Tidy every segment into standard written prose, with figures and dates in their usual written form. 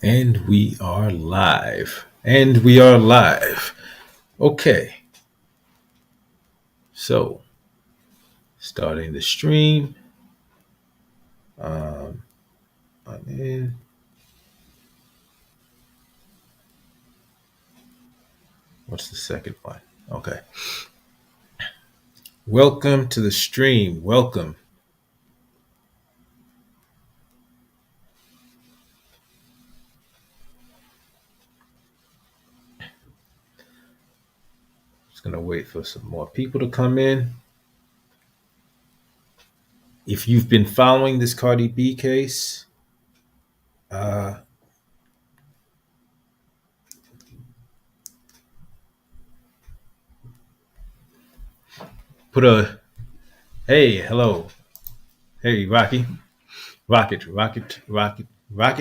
And we are live. And we are live. Okay. So, starting the stream. I'm in. What's the second one? Okay. Welcome to the stream. Welcome. Just going to wait for some more people to come in. If you've been following this Cardi B case, uh, put a hey, hello. Hey, Rocky. Rocket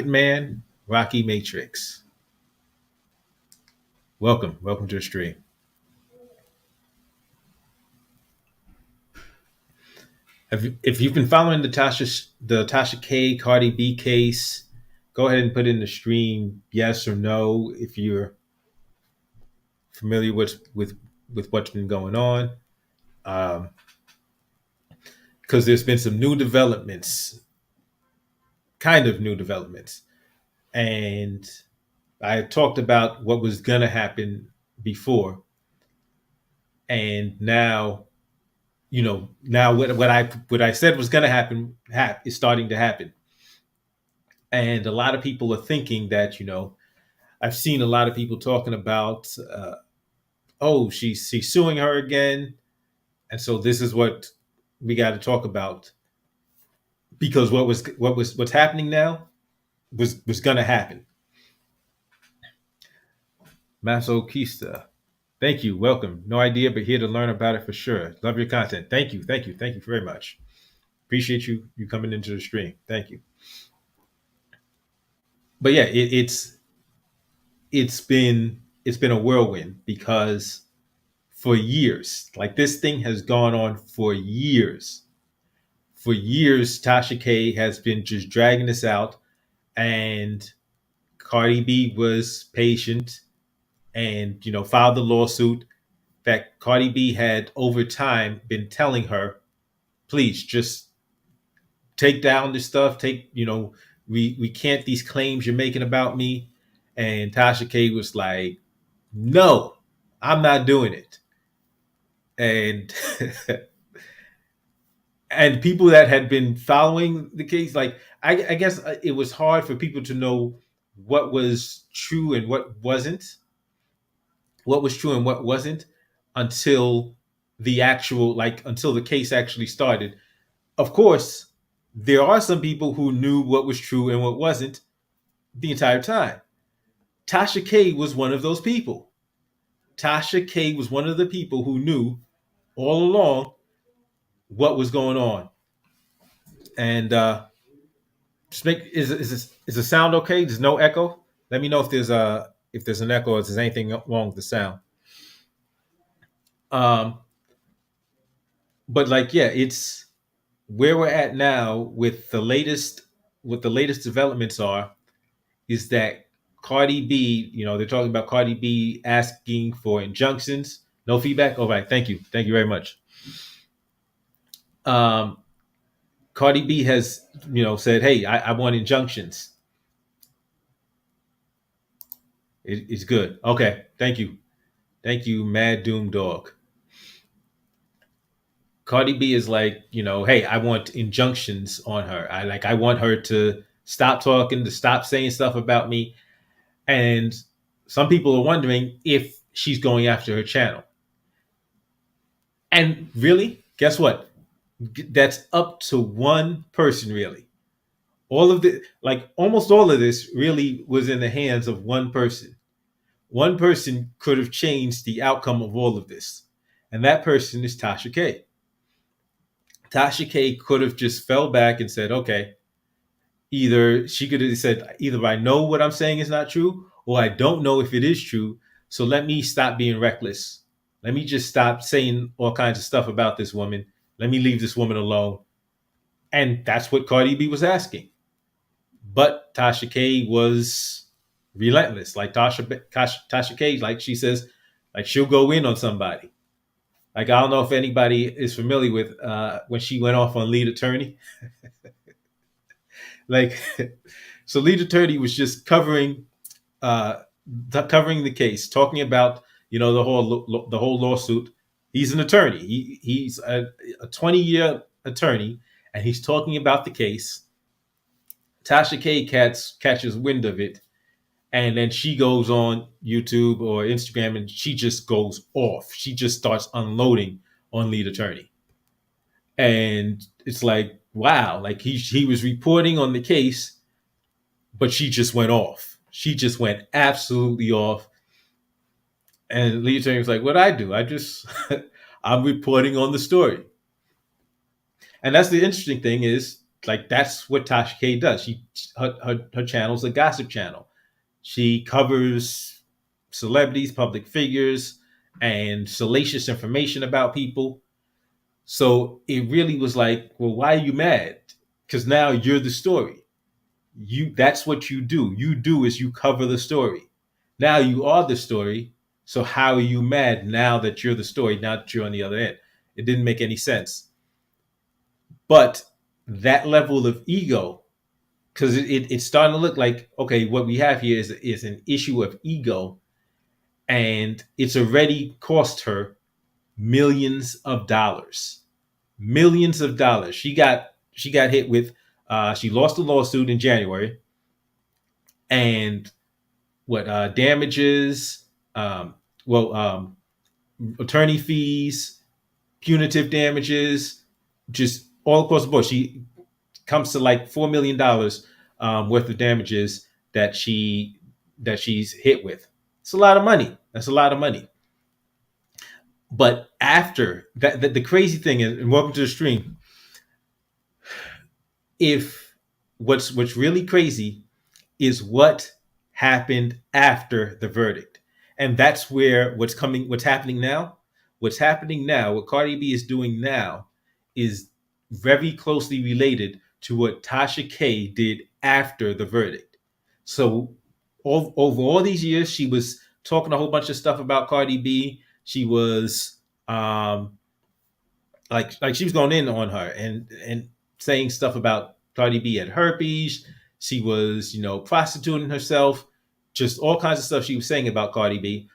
Man, Rocky Matrix. Welcome. Welcome to the stream. If you've been following the Tasha K Cardi B case, go ahead and put in the stream yes or no if you're familiar with what's been going on. Because there's been some new developments, kind of new developments, and I talked about what was gonna happen before, and now now what I said was gonna happen is starting to happen, and a lot of people are thinking that I've seen a lot of people talking about, oh, she's suing her again, and so this is what we got to talk about because what's happening now was going to happen. Masochista, thank you, welcome. No idea, but here to learn about it for sure. Love your content. Thank you very much. Appreciate you coming into the stream. Thank you. But yeah, it's been a whirlwind because for years. Like this thing has gone on for years. For years, Tasha K has been just dragging this out, and Cardi B was patient and filed the lawsuit. In fact, Cardi B had over time been telling her, please just take down this stuff. We can't these claims you're making about me. And Tasha K was like, no, I'm not doing it. And and people that had been following the case, like I guess it was hard for people to know what was true and what was true and what wasn't, until until the case actually started. Of course, there are some people who knew what was true and what wasn't the entire time. Tasha K was one of those people. Tasha K was one of the people who knew all along what was going on. And just make is the sound okay? There's no echo. Let me know if there's an echo or if there's anything wrong with the sound. Um, but like yeah, it's where we're at now with the latest. What the latest developments are is that Cardi B, they're talking about Cardi B asking for injunctions. No feedback. All right, thank you very much. Um, Cardi B has said, hey, I want injunctions. It's good. Okay, thank you, Mad Doom Dog. Cardi B is like, hey, I want injunctions on her. I want her to stop talking, to stop saying stuff about me. And some people are wondering if she's going after her channel. And really, guess what? That's up to one person, really. All of the almost all of this really was in the hands of one person. One person could have changed the outcome of all of this. And that person is Tasha K. Tasha K could have just fell back and said, okay, either she could have said, either I know what I'm saying is not true, or I don't know if it is true. So let me stop being reckless. Let me just stop saying all kinds of stuff about this woman. Let me leave this woman alone. And that's what Cardi B was asking. But Tasha K was relentless. Like Tasha K, like she says, like she'll go in on somebody. Like I don't know if anybody is familiar with when she went off on lead attorney. Like, so lead attorney was just uh, covering the case, talking about the whole lawsuit. He's an attorney. He's a 20-year attorney, and he's talking about the case. Tasha K catches wind of it, and then she goes on YouTube or Instagram, and she just goes off. She just starts unloading on lead attorney, and it's like, wow, like he was reporting on the case, but she just went off. She just went absolutely off. And lead attorney was like, what I do? I just I'm reporting on the story. And that's the interesting thing is, like, that's what Tasha K does. Her channel's a gossip channel. She covers celebrities, public figures, and salacious information about people. So it really was like, well, why are you mad? Because now you're the story. That's what you do. You do is you cover the story. Now you are the story. So how are you mad now that you're the story, now that you're on the other end? It didn't make any sense. But that level of ego, because it's starting to look like, okay, what we have here is an issue of ego, and it's already cost her millions of dollars. Millions of dollars. She got hit with she lost a lawsuit in January, and what damages, attorney fees, punitive damages, just all across the board. She comes to like $4 million worth of damages that she's hit with. It's a lot of money. That's a lot of money. But after that, the crazy thing is, and welcome to the stream. If what's really crazy is what happened after the verdict, and that's where what's happening now. What's happening now, what Cardi B is doing now, is very closely related to what Tasha K did after the verdict. So over all these years, she was talking a whole bunch of stuff about Cardi B. She was like she was going in on her and saying stuff about Cardi B had herpes. She was, prostituting herself, just all kinds of stuff she was saying about Cardi B.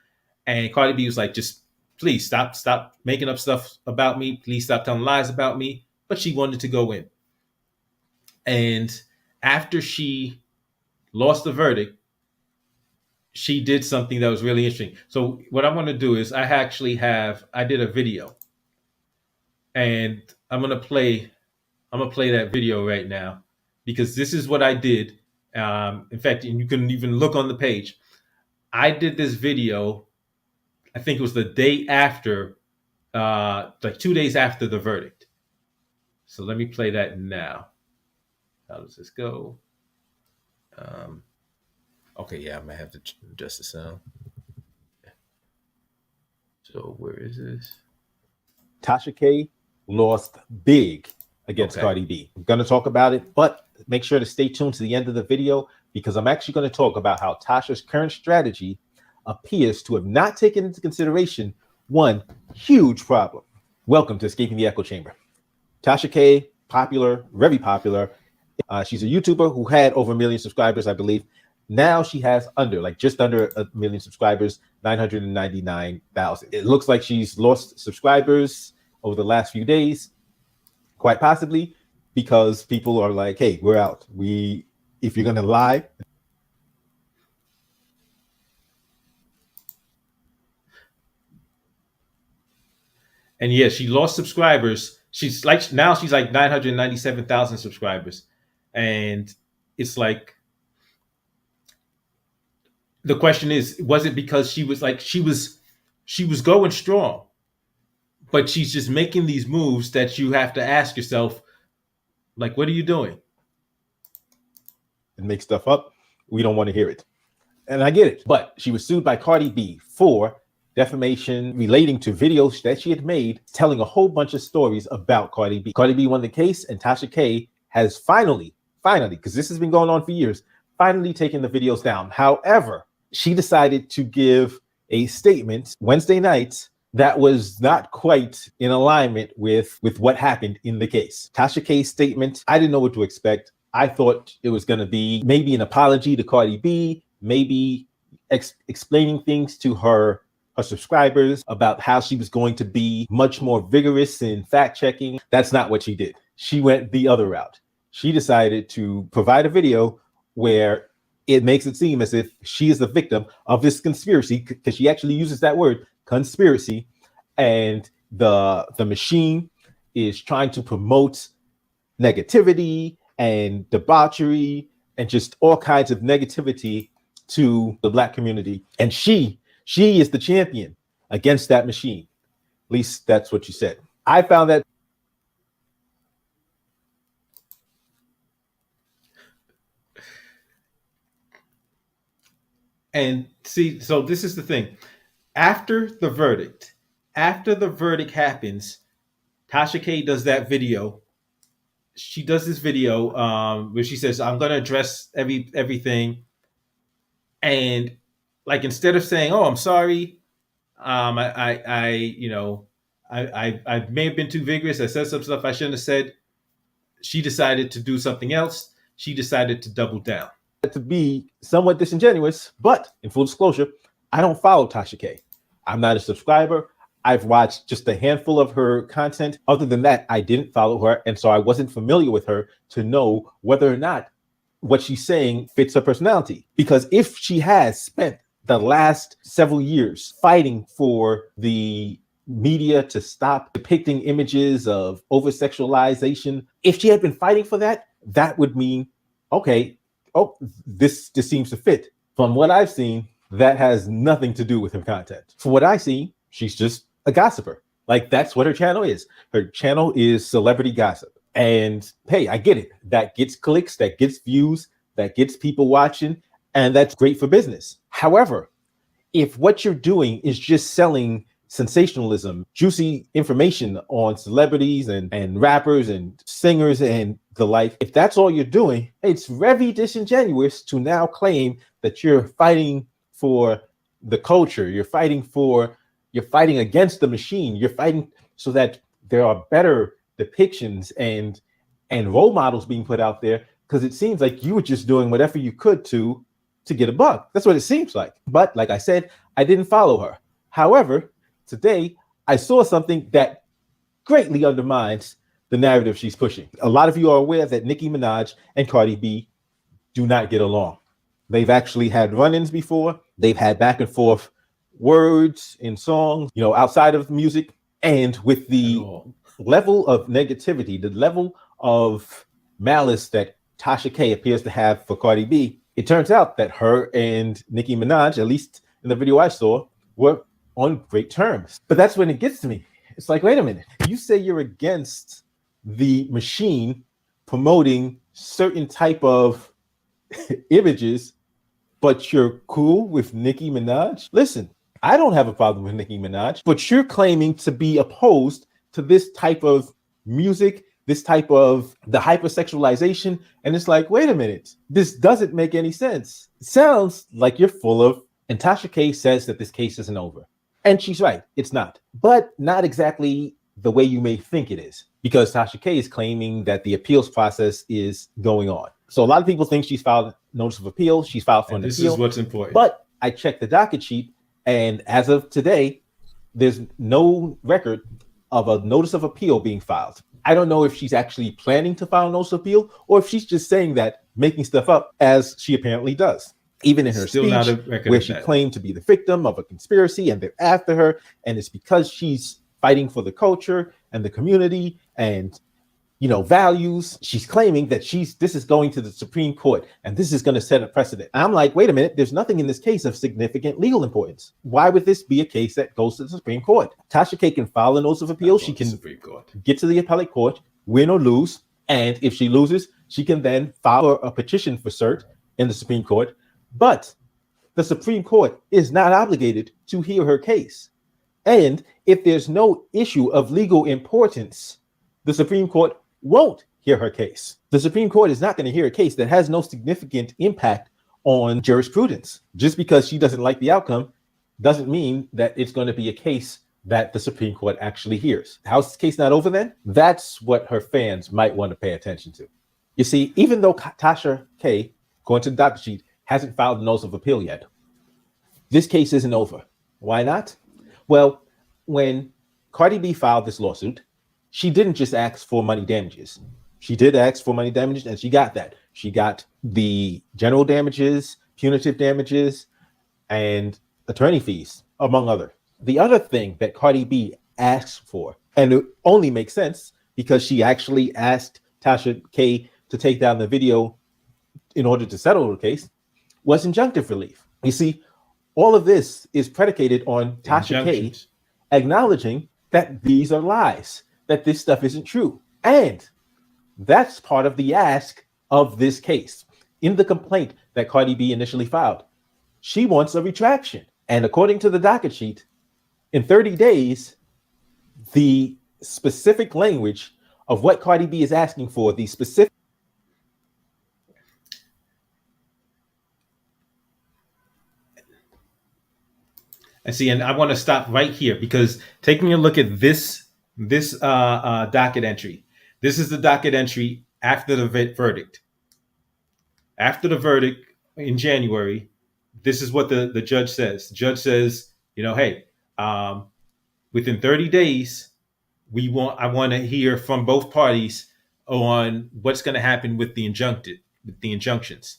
And Cardi B was like, just please stop making up stuff about me. Please stop telling lies about me. But she wanted to go in. And after she lost the verdict, she did something that was really interesting. So what I want to do is I did a video, and I'm gonna play that video right now, because this is what I did. In fact, and you can even look on the page. I did this video, I think it was the day after, like 2 days after the verdict. So let me play that now. How does this go? Okay, yeah, I might have to adjust the sound. So where is this? Tasha K lost big against Cardi B. I'm going to talk about it, but make sure to stay tuned to the end of the video, because I'm actually going to talk about how Tasha's current strategy appears to have not taken into consideration one huge problem. Welcome to Escaping the Echo Chamber. Tasha K, popular, very popular. She's a YouTuber who had over 1 million subscribers, I believe. Now she has just under 1 million subscribers, 999,000. It looks like she's lost subscribers over the last few days, quite possibly because people are like, hey, we're out. If you're going to lie. And yeah, she lost subscribers. She's like 997,000 subscribers. And it's like, the question is, was it because she was going strong, but she's just making these moves that you have to ask yourself, like, what are you doing? And make stuff up. We don't want to hear it. And I get it. But she was sued by Cardi B for defamation relating to videos that she had made telling a whole bunch of stories about Cardi B. Cardi B won the case, and Tasha K has finally, because this has been going on for years, finally taken the videos down. However, she decided to give a statement Wednesday night that was not quite in alignment with what happened in the case. Tasha K I's statement, I didn't know what to expect. I thought it was going to be maybe an apology to Cardi B, maybe explaining things to her subscribers about how she was going to be much more vigorous in fact checking. That's not what she did. She went the other route. She decided to provide a video where it makes it seem as if she is the victim of this conspiracy, because she actually uses that word, conspiracy, and the machine is trying to promote negativity and debauchery and just all kinds of negativity to the Black community. And she is the champion against that machine. At least that's what you said. I found that. And see, so this is the thing. After the verdict happens, Tasha K does that video. She does this video where she says, "I'm going to address everything," and like instead of saying, "Oh, I'm sorry," I may have been too vigorous. I said some stuff I shouldn't have said. She decided to do something else. She decided to double down. To be somewhat disingenuous, but in full disclosure, I don't follow Tasha K. I'm not a subscriber. I've watched just a handful of her content. Other than that, I didn't follow her, and so I wasn't familiar with her to know whether or not what she's saying fits her personality. Because if she has spent the last several years fighting for the media to stop depicting images of over-sexualization, if she had been fighting for that, that would mean, okay, oh, this seems to fit. From what I've seen, that has nothing to do with her content. From what I see, she's just a gossiper. Like, that's what her channel is. Her channel is celebrity gossip. And hey, I get it. That gets clicks, that gets views, that gets people watching, and that's great for business. However, if what you're doing is just selling sensationalism, juicy information on celebrities and rappers and singers and the like, if that's all you're doing, it's very disingenuous to now claim that you're fighting for the culture, you're fighting against the machine, you're fighting so that there are better depictions and role models being put out there, because it seems like you were just doing whatever you could to get a buck. That's what it seems like. But like I said, I didn't follow her. However, today I saw something that greatly undermines the narrative she's pushing. A lot of you are aware that Nicki Minaj and Cardi B do not get along. They've actually had run-ins before. They've had back and forth words in songs, outside of music. And with the level of negativity, the level of malice that Tasha K appears to have for Cardi B, it turns out that her and Nicki Minaj, at least in the video I saw, were on great terms. But that's when it gets to me. It's like, wait a minute. You say you're against the machine promoting certain type of images, but you're cool with Nicki Minaj? Listen, I don't have a problem with Nicki Minaj, but you're claiming to be opposed to this type of music, this type of the hypersexualization. And it's like, wait a minute, this doesn't make any sense. It sounds like you're full of, and Tasha K says that this case isn't over. And she's right, it's not. But not exactly the way you may think it is, because Tasha K is claiming that the appeals process is going on. So a lot of people think she's filed notice of appeal. She's filed for an appeal. This is what's important. But I checked the docket sheet, and as of today, there's no record of a notice of appeal being filed. I don't know if she's actually planning to file a notice of appeal, or if she's just saying that, making stuff up, as she apparently does. Even in her speech, where she claimed to be the victim of a conspiracy and they're after her, and it's because she's fighting for the culture and the community and values. She's claiming that this is going to the Supreme Court and this is going to set a precedent. And I'm like, wait a minute, there's nothing in this case of significant legal importance. Why would this be a case that goes to the Supreme Court? Tasha K can file a notice of appeal. She can get to the appellate court, win or lose. And if she loses, she can then file a petition for cert in the Supreme Court. But the Supreme Court is not obligated to hear her case. And if there's no issue of legal importance, the Supreme Court won't hear her case. The Supreme Court is not going to hear a case that has no significant impact on jurisprudence. Just because she doesn't like the outcome doesn't mean that it's going to be a case that the Supreme Court actually hears. How's the case not over then? That's what her fans might want to pay attention to. You see, even though Tasha K, going to the docket sheet, hasn't filed a notice of appeal yet, this case isn't over. Why not? Well, when Cardi B filed this lawsuit, she didn't just ask for money damages. She did ask for money damages, and she got that. She got the general damages, punitive damages, and attorney fees, among other. The other thing that Cardi B asked for, and it only makes sense because she actually asked Tasha K to take down the video in order to settle the case, was injunctive relief. You see, all of this is predicated on Tasha K acknowledging that these are lies, that this stuff isn't true. And that's part of the ask of this case. In the complaint that Cardi B initially filed, she wants a retraction. And according to the docket sheet, in 30 days, the specific language of what Cardi B is asking for, the specific. And see, and I want to stop right here because taking a look at this docket entry, this is the docket entry after the verdict. After the verdict in January, this is what the judge says. The judge says, hey, within 30 days, I want to hear from both parties on what's going to happen with the injunctions.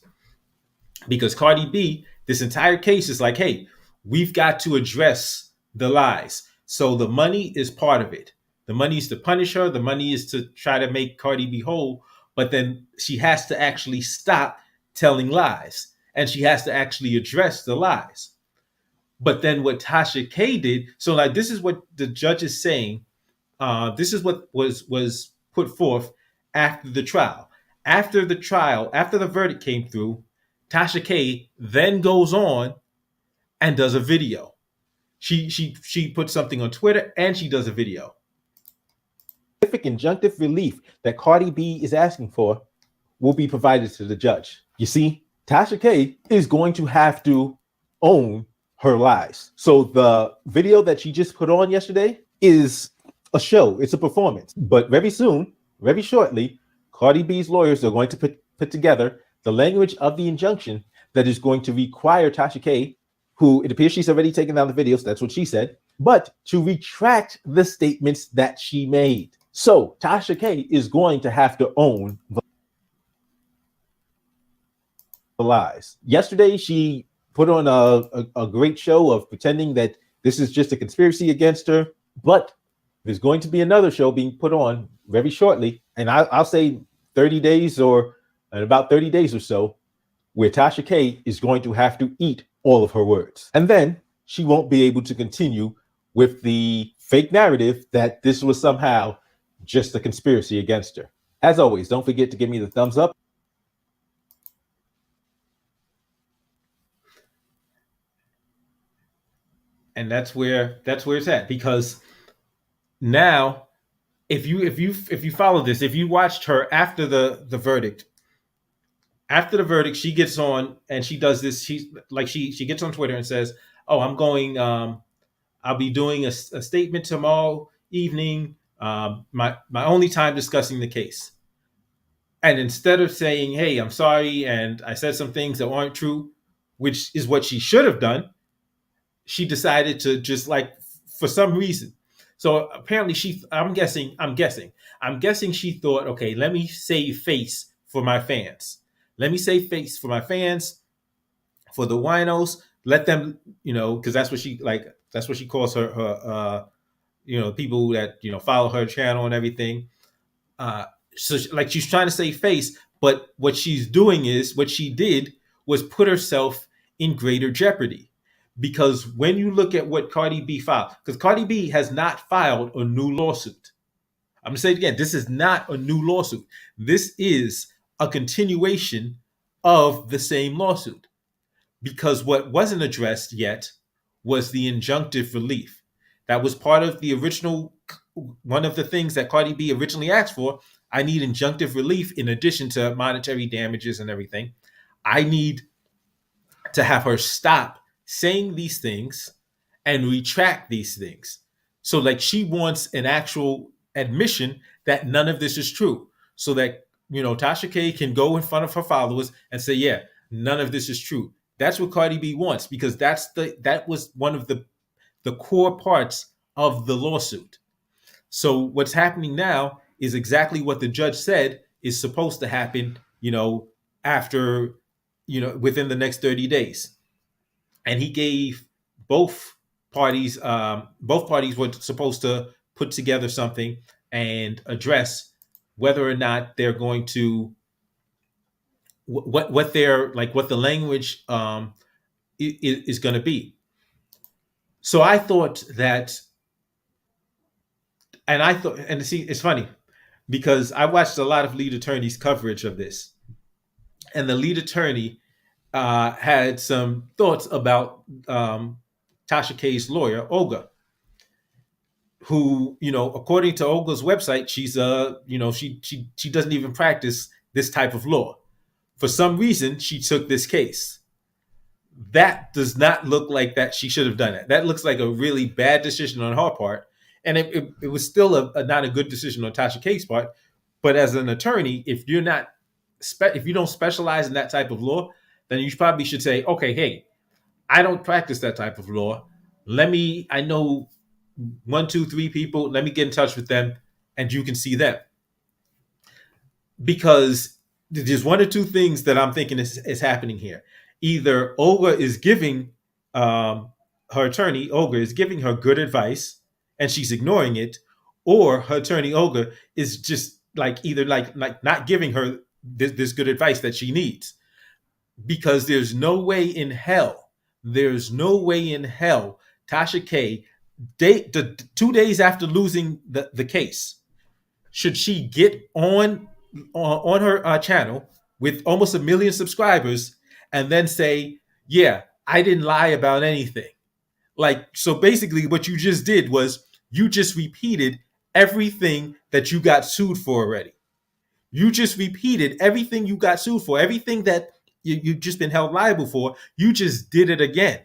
Because Cardi B, this entire case is like, hey, we've got to address the lies. So the money is part of it. The money is to punish her. The money is to try to make Cardi B whole. But then she has to actually stop telling lies. And she has to actually address the lies. But then what Tasha K did, so like this is what the judge is saying. This is what was put forth after the trial. After the verdict came through, Tasha K then goes on and does a video. She puts something on Twitter and she does a video. Specific injunctive relief that Cardi B is asking for will be provided to the judge. You see, Tasha K is going to have to own her lies. So the video that she just put on yesterday is a show. It's a performance. But very soon, very shortly, Cardi B's lawyers are going to put together the language of the injunction that is going to require Tasha K, who it appears she's already taken down the videos, that's what she said, but to retract the statements that she made. So Tasha K is going to have to own the lies. Yesterday, she put on a great show of pretending that this is just a conspiracy against her, but there's going to be another show being put on very shortly, and I'll say 30 days or in about 30 days or so, where Tasha K is going to have to eat all of her words. And then she won't be able to continue with the fake narrative that this was somehow just a conspiracy against her. As always, don't forget to give me the thumbs up. And that's where it's at, because now if you follow this, if you watched her after the verdict, she gets on and she does this. She gets on Twitter and says, "Oh, I'll be doing a statement tomorrow evening. My only time discussing the case." And instead of saying, "Hey, I'm sorry, and I said some things that aren't true," which is what she should have done, she decided to just for some reason. So apparently I'm guessing she thought, okay, let me save face for my fans. Let me save face for my fans, for the winos. Let them, because that's what she calls her people that, follow her channel and everything. So she's trying to save face, but what she did was put herself in greater jeopardy. Because when you look at what Cardi B filed, because Cardi B has not filed a new lawsuit. I'm going to say it again. This is not a new lawsuit. This is a continuation of the same lawsuit. Because what wasn't addressed yet was the injunctive relief. That was part of the original, one of the things that Cardi B originally asked for. I need injunctive relief in addition to monetary damages and everything. I need to have her stop saying these things and retract these things. So, like, she wants an actual admission that none of this is true, so that Tasha K can go in front of her followers and say, "Yeah, none of this is true." That's what Cardi B wants, because that was one of the core parts of the lawsuit. So what's happening now is exactly what the judge said is supposed to happen, after, within the next 30 days. And he gave both both parties were supposed to put together something and address whether or not they're going to, what their, like, what the language is going to be. So I thought that, and see, it's funny because I watched a lot of lead attorneys' coverage of this, and the lead attorney had some thoughts about Tasha K's lawyer, Olga, who, according to Olga's website, she's she doesn't even practice this type of law. For some reason, she took this case. That does not look like that she should have done it. That looks like a really bad decision on her part. And it was still not a good decision on Tasha K's part. But as an attorney, if you don't specialize in that type of law, then you probably should say, okay, hey, I don't practice that type of law. I know 1, 2, 3 people. Let me get in touch with them, and you can see them. Because there's one or two things that I'm thinking is happening here. Either Olga is giving her attorney, Olga, is giving her good advice and she's ignoring it, or her attorney, Olga, is just either not giving her this good advice that she needs. Because there's no way in hell Tasha K, 2 days after losing the case, should she get on her channel with almost 1 million subscribers and then say, yeah, I didn't lie about anything. So basically what you just did was you just repeated everything that you got sued for already. You just repeated everything you got sued for, everything that you've just been held liable for. You just did it again.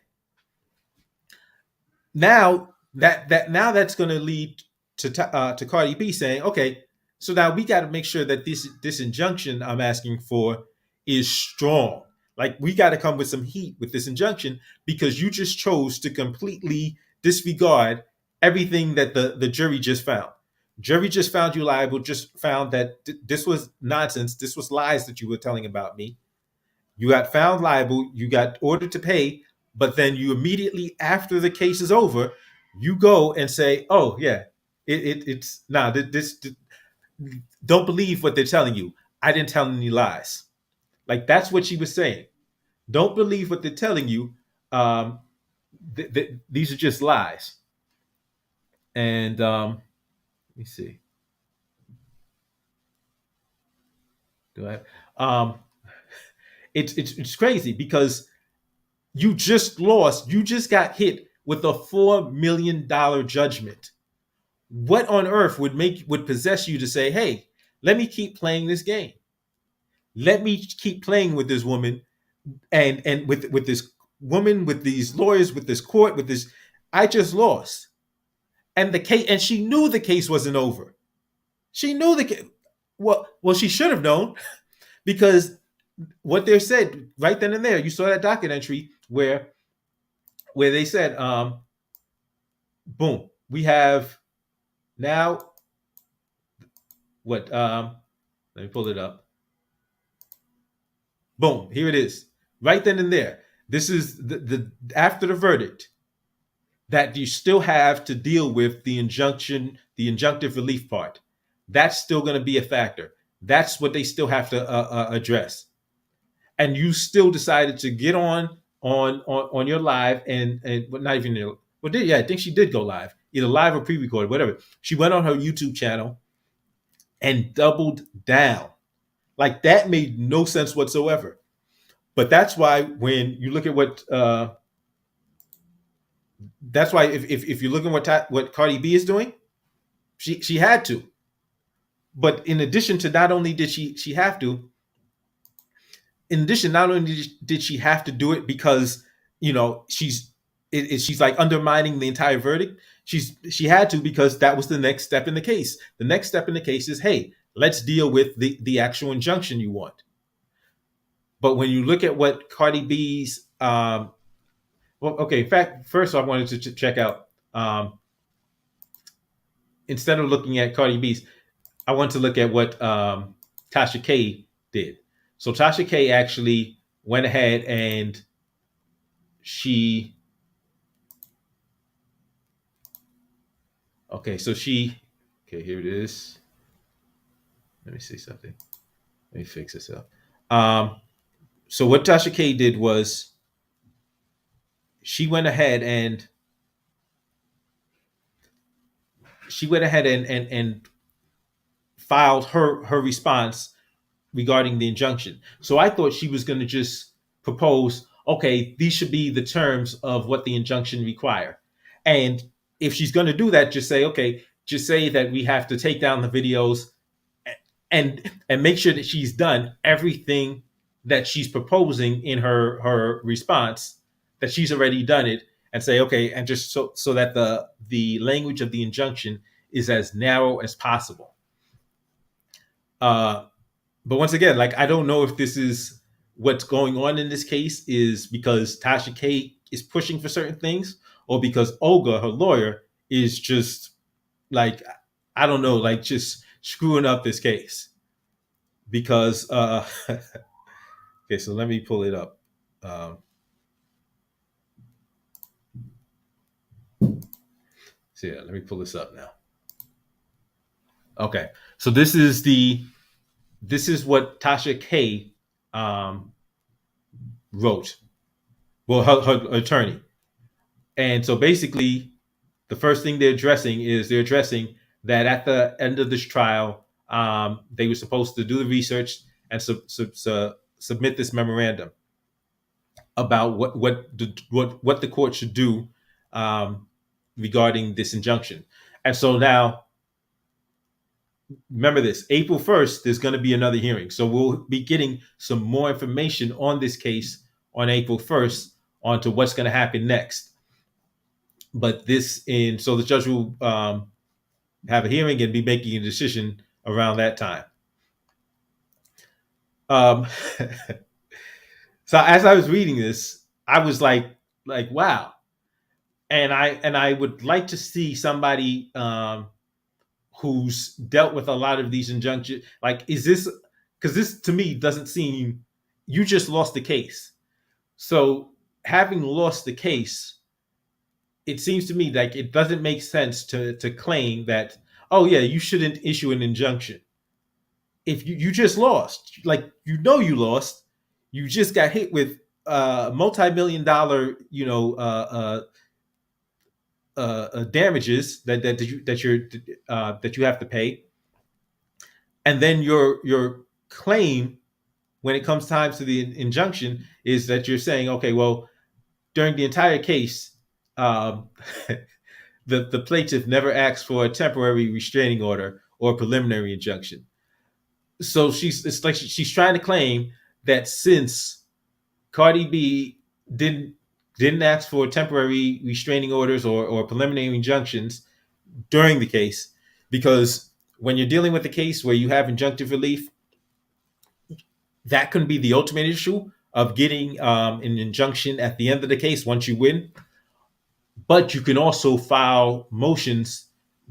Now that's going to lead to Cardi B saying, okay, so now we got to make sure that this injunction I'm asking for is strong. We got to come with some heat with this injunction, because you just chose to completely disregard everything that the jury just found. Jury just found you liable, just found that this was nonsense. This was lies that you were telling about me. You got found liable. You got ordered to pay. But then you immediately, after the case is over, you go and say, oh, yeah, it's this. Don't believe what they're telling you. I didn't tell any lies. That's what she was saying. Don't believe what they're telling you. These are just lies. And let me see. Do I? It's crazy because you just lost. You just got hit with a $4 million judgment. What on earth would possess you to say, hey, let me keep playing this game? Let me keep playing with this woman and with this woman, with these lawyers, with this court, with this. I just lost. And the case, and she knew the case wasn't over. She knew the case. Well, she should have known, because what they said right then and there, you saw that docket entry where they said, boom, we have now what? Let me pull it up. Boom, here it is. Right then and there. This is the after the verdict, that you still have to deal with the injunction, the injunctive relief part. That's still going to be a factor. That's what they still have to address. And you still decided to get on your live and not even, I think she did go live, either live or pre-recorded, whatever. She went on her YouTube channel and doubled down. That made no sense whatsoever. But that's why when you look at what, that's why if you're looking at what Cardi B is doing, she had to. But in addition to, not only did she have to, in addition, not only did she have to do it because she's like undermining the entire verdict. She had to because that was the next step in the case. The next step in the case is, hey, let's deal with the actual injunction you want. But when you look at what Cardi B's well, okay, in fact, first I wanted to check out instead of looking at Cardi B's, I want to look at what Tasha K did. So Tasha K actually went ahead and she okay, so she okay, here it is. Let me see something. Let me fix this up. So what Tasha K did was she went ahead and and filed her response regarding the injunction. So I thought she was going to just propose, okay, these should be the terms of what the injunction require. And if she's going to do that, just say, okay, just say that we have to take down the videos and make sure that she's done everything that she's proposing in her response, that she's already done it, and say, okay, and just so that the language of the injunction is as narrow as possible. But once again, like, I don't know if this is what's going on in this case is because Tasha K is pushing for certain things, or because Olga, her lawyer, is just like, I don't know, like just screwing up this case. Because okay, so let me pull it up. So yeah, let me pull this up now. Okay, so this is what Tasha K wrote. Well, her attorney. And so basically, the first thing they're addressing that at the end of this trial, they were supposed to do the research and submit this memorandum about what the court should do regarding this injunction. And so now, remember this: April 1st, there's going to be another hearing. So we'll be getting some more information on this case on April 1st onto what's going to happen next. But so the judge will have a hearing and be making a decision around that time. So as I was reading this, I was like, wow. And I would like to see somebody who's dealt with a lot of these injunctions. Like, is this, because this to me doesn't seem, you just lost the case. So having lost the case, it seems to me like it doesn't make sense to claim that, oh yeah, you shouldn't issue an injunction. If you just lost, like, you lost, you just got hit with multi-million dollar, damages that you have to pay, and then your claim when it comes time to the injunction is that you're saying, okay, well, during the entire case, the plaintiff never asked for a temporary restraining order or preliminary injunction. So it's like she's trying to claim that since Cardi B didn't ask for temporary restraining orders or preliminary injunctions during the case, because when you're dealing with a case where you have injunctive relief, that can be the ultimate issue of getting an injunction at the end of the case once you win. But you can also file motions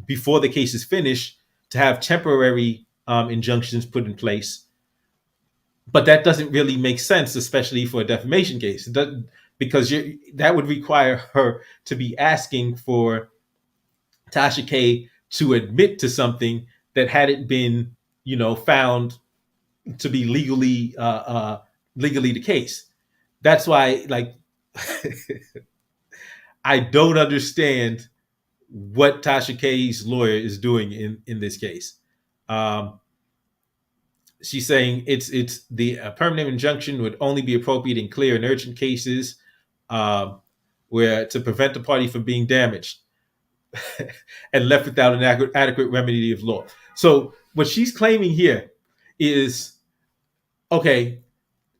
before the case is finished to have temporary injunctions put in place. But that doesn't really make sense, especially for a defamation case. It doesn't, because that would require her to be asking for Tasha K to admit to something that hadn't been, found to be legally the case. That's why, like, I don't understand what Tasha K's lawyer is doing in this case. She's saying it's the permanent injunction would only be appropriate in clear and urgent cases where to prevent the party from being damaged and left without an adequate remedy of law. So what she's claiming here is, okay,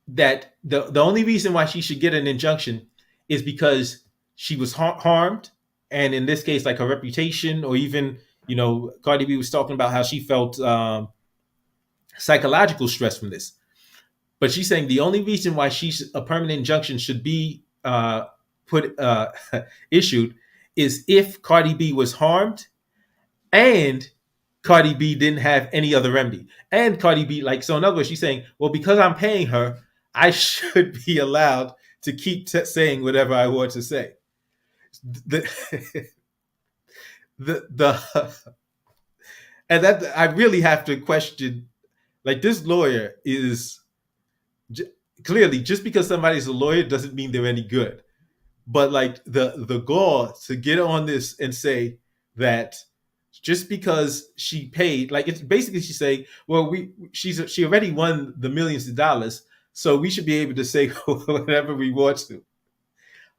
that the only reason why she should get an injunction is because she was harmed, and in this case, like her reputation, or even Cardi B was talking about how she felt psychological stress from this. But she's saying the only reason why she's a permanent injunction should be put issued is if Cardi B was harmed and Cardi B didn't have any other remedy. And Cardi B, like, so in other words, she's saying, well, because I'm paying her, I should be allowed to keep saying whatever I want to say. The, the and that I really have to question. Like, this lawyer is clearly, just because somebody's a lawyer doesn't mean they're any good. But like the gall to get on this and say that just because she paid, like, it's basically she's saying, well, she already won the millions of dollars, so we should be able to say whatever we want to.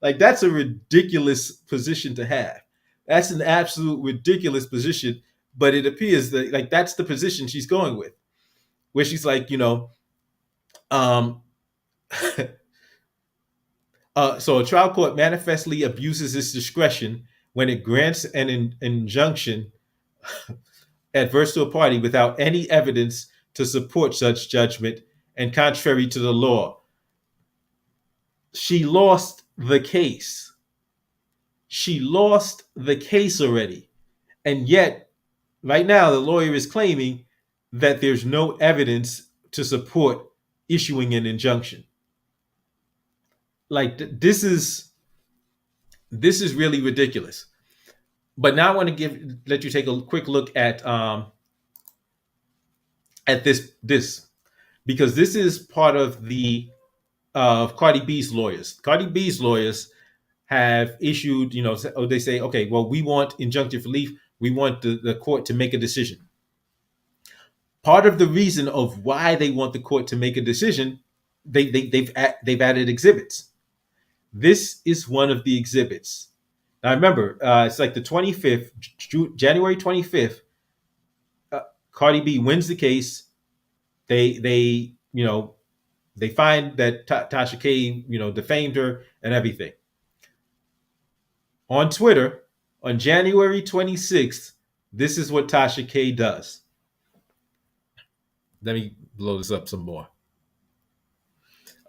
Like, that's a ridiculous position to have. That's an absolute ridiculous position. But it appears that, like, that's the position she's going with, where she's like, um, so a trial court manifestly abuses its discretion when it grants an injunction adverse to a party without any evidence to support such judgment and contrary to the law. She lost the case. She lost the case already. And yet, right now, the lawyer is claiming that there's no evidence to support issuing an injunction. Like, this is really ridiculous. But now I want to let you take a quick look at this because this is part of the Cardi B's lawyers. Cardi B's lawyers have issued, they say, okay, well, we want injunctive relief. We want the court to make a decision. Part of the reason of why they want the court to make a decision, they've added exhibits. This is one of the exhibits. Now remember, it's like the 25th, January 25th. Cardi B wins the case. They find that Tasha K I, defamed her and everything. On Twitter, on January 26th, this is what Tasha K does. Let me blow this up some more.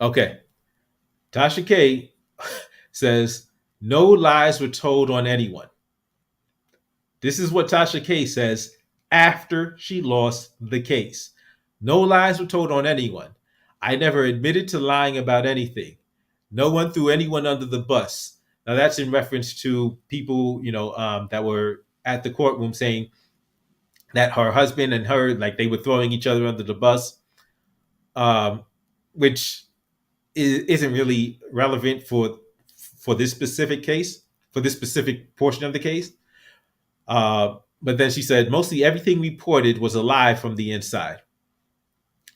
Okay. Tasha K says, no lies were told on anyone. This is what Tasha K says after she lost the case. No lies were told on anyone. I never admitted to lying about anything. No one threw anyone under the bus. Now that's in reference to people, that were at the courtroom saying that her husband and her, like, they were throwing each other under the bus, which isn't really relevant for this specific case, for this specific portion of the case. But then she said, mostly everything reported was a lie from the inside.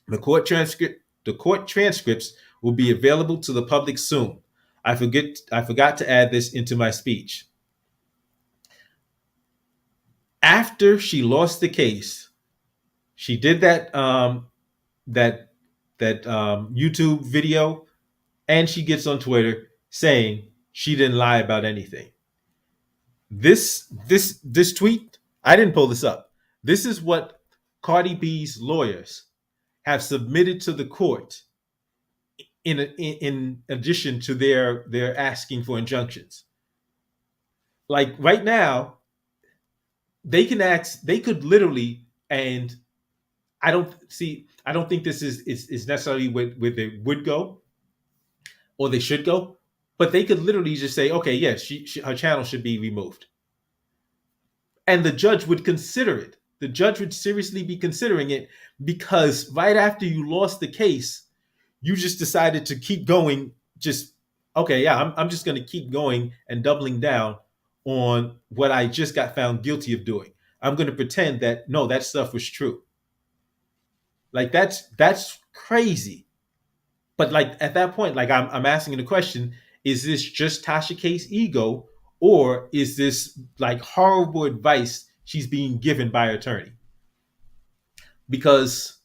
The court transcripts will be available to the public soon. I forgot to add this into my speech. After she lost the case, she did that YouTube video, and she gets on Twitter saying she didn't lie about anything. This tweet, I didn't pull this up. This is what Cardi B's lawyers have submitted to the court in addition to their asking for injunctions. Like, right now, they could literally, and I don't think this is necessarily where they would go or they should go, but they could literally just say, okay, yes, her channel should be removed. And the judge would consider it. The judge would seriously be considering it, because right after you lost the case, you just decided to keep going. Just, okay, yeah, I'm just going to keep going and doubling down on what I just got found guilty of doing. I'm going to pretend that, no, that stuff was true. Like, that's crazy. But like, at that point, like, I'm asking the question, is this just Tasha K's ego, or is this like horrible advice she's being given by her attorney? Because,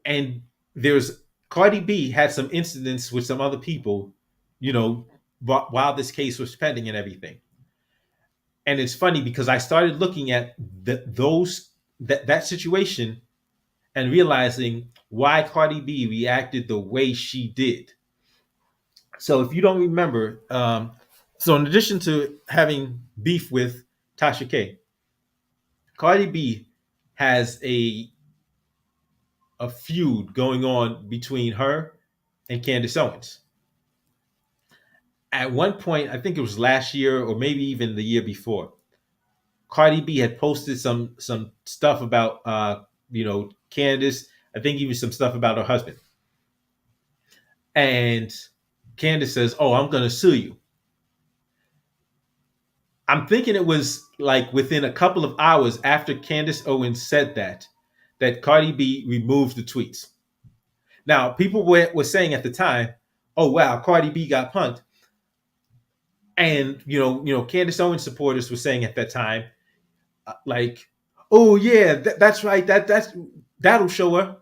and there's Cardi B had some incidents with some other people, you know, while this case was pending and everything. And it's funny because I started looking at that situation and realizing why Cardi B reacted the way she did. So if you don't remember, so in addition to having beef with Tasha K, Cardi B has a feud going on between her and Candace Owens. At one point, I think it was last year or maybe even the year before, Cardi B had posted some stuff about Candace. I think even some stuff about her husband. And Candace says, "Oh, I'm gonna sue you." I'm thinking it was like within a couple of hours after Candace Owens said that Cardi B removed the tweets. Now, people were saying at the time, "Oh wow, Cardi B got punked," and Candace Owens supporters were saying at that time, like, "Oh yeah, that's right, that'll show her."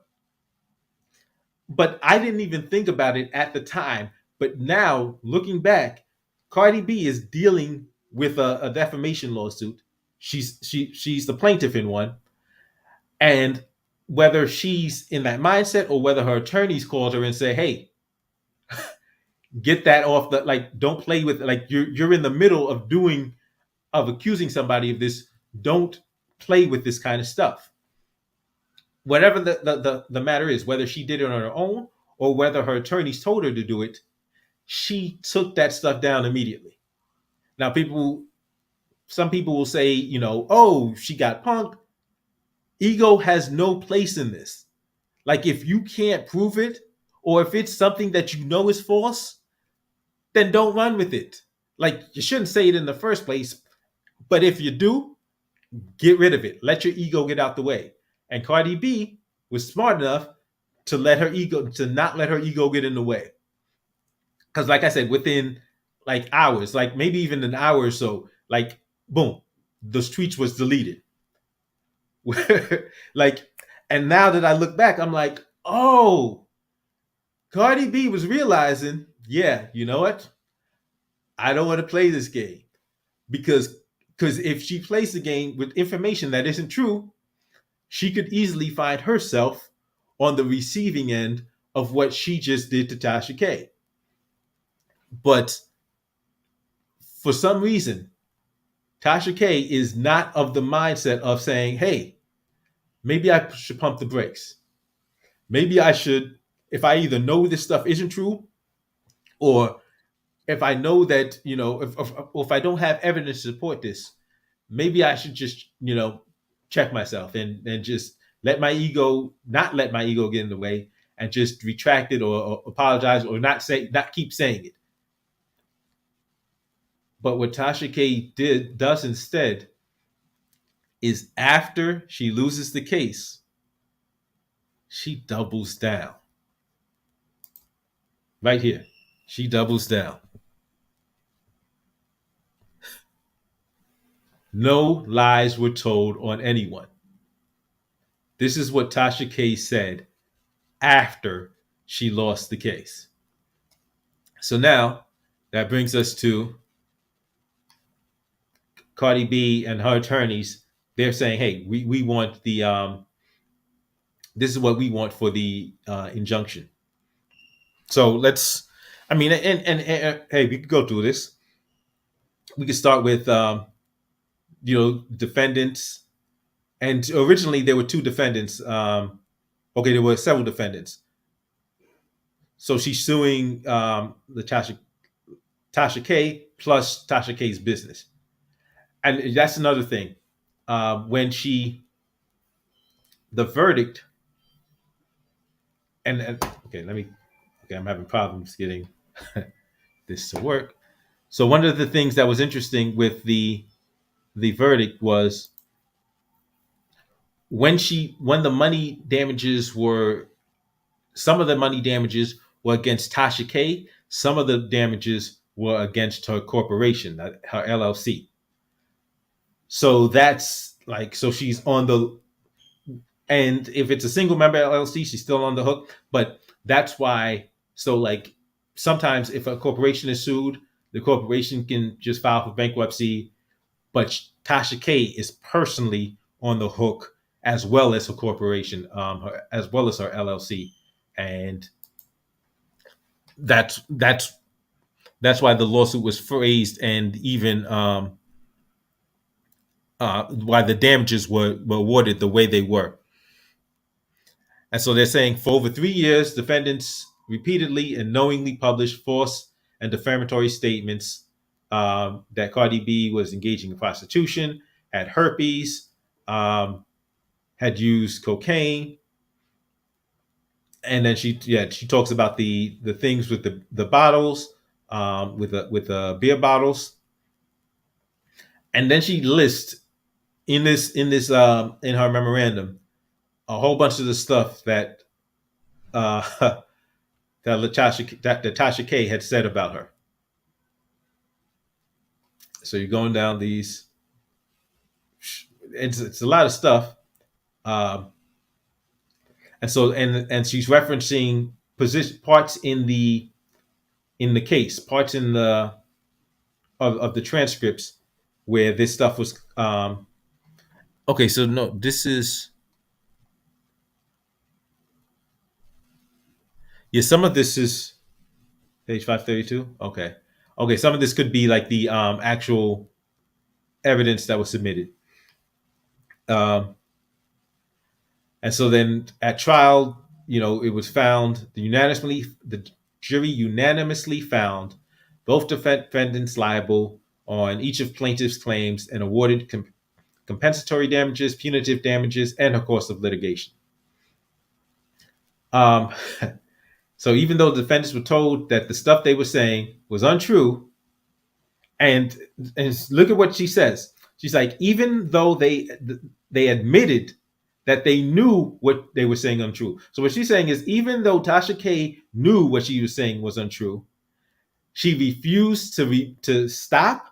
But I didn't even think about it at the time. But now, looking back, Cardi B is dealing with a defamation lawsuit. She's the plaintiff in one, and whether she's in that mindset or whether her attorneys called her and say, "Hey, get that off the like, don't play with like you're in the middle of accusing somebody of this. Don't play with this kind of stuff." Whatever the matter is, whether she did it on her own or whether her attorneys told her to do it, she took that stuff down immediately. Now, some people will say, "Oh, she got punked." Ego has no place in this. Like, if you can't prove it, or if it's something that you know is false, then don't run with it. Like, you shouldn't say it in the first place. But if you do, get rid of it. Let your ego get out the way. And Cardi B was smart enough to not let her ego get in the way. Because, like I said, within like hours, like maybe even an hour or so, like boom, those tweets was deleted. Like, and now that I look back, I'm like, oh, Cardi B was realizing, yeah, you know what? I don't want to play this game because if she plays the game with information that isn't true, she could easily find herself on the receiving end of what she just did to Tasha K. But for some reason, Tasha K is not of the mindset of saying, "Hey, maybe I should pump the brakes. Maybe I should, if I either know this stuff isn't true, or if I know that, if I don't have evidence to support this, maybe I should just, check myself and just not let my ego get in the way and just retract it or apologize or not keep saying it." But what Tasha K does instead is after she loses the case, she doubles down. Right here. She doubles down. No lies were told on anyone. This is what Tasha K said after she lost the case. So now that brings us to Cardi B and her attorneys. They're saying, "Hey, we want this is what we want for the injunction." So hey, we could go through this. We could start with defendants. And originally there were two defendants. Okay, there were several defendants. So she's suing the Tasha K plus Tasha K's business. And that's another thing. The verdict, I'm having problems getting this to work. So one of the things that was interesting with the verdict was when the money damages were, some of the money damages were against Tasha K, some of the damages were against her corporation, her LLC. So that's like, so she's on the, and if it's a single member LLC, she's still on the hook. But That's why. So like sometimes if a corporation is sued, the corporation can just file for bankruptcy, but Tasha K is personally on the hook as well as her corporation, as well as her LLC, and that's that's why the lawsuit was phrased, and even why the damages were awarded the way they were. And so they're saying for over 3 years, defendants repeatedly and knowingly published false and defamatory statements that Cardi B was engaging in prostitution, had herpes, had used cocaine, and then she talks about the things with the bottles, with the beer bottles, and then she lists in her memorandum a whole bunch of the stuff that uh, that Tasha K had said about her. So you're going down these. It's a lot of stuff, um, and so and she's referencing position parts in the case, parts in the of the transcripts where this stuff was. Okay, so no, this is some of this is page 532. Okay, some of this could be like the actual evidence that was submitted. Um, and so then at trial, it was found the jury unanimously found both defendants liable on each of plaintiff's claims and awarded compensatory damages, punitive damages, and a cost of litigation. Um, so even though the defendants were told that the stuff they were saying was untrue, and look at what she says. She's like, even though they admitted that they knew what they were saying untrue. So what she's saying is, even though Tasha K knew what she was saying was untrue, she refused to stop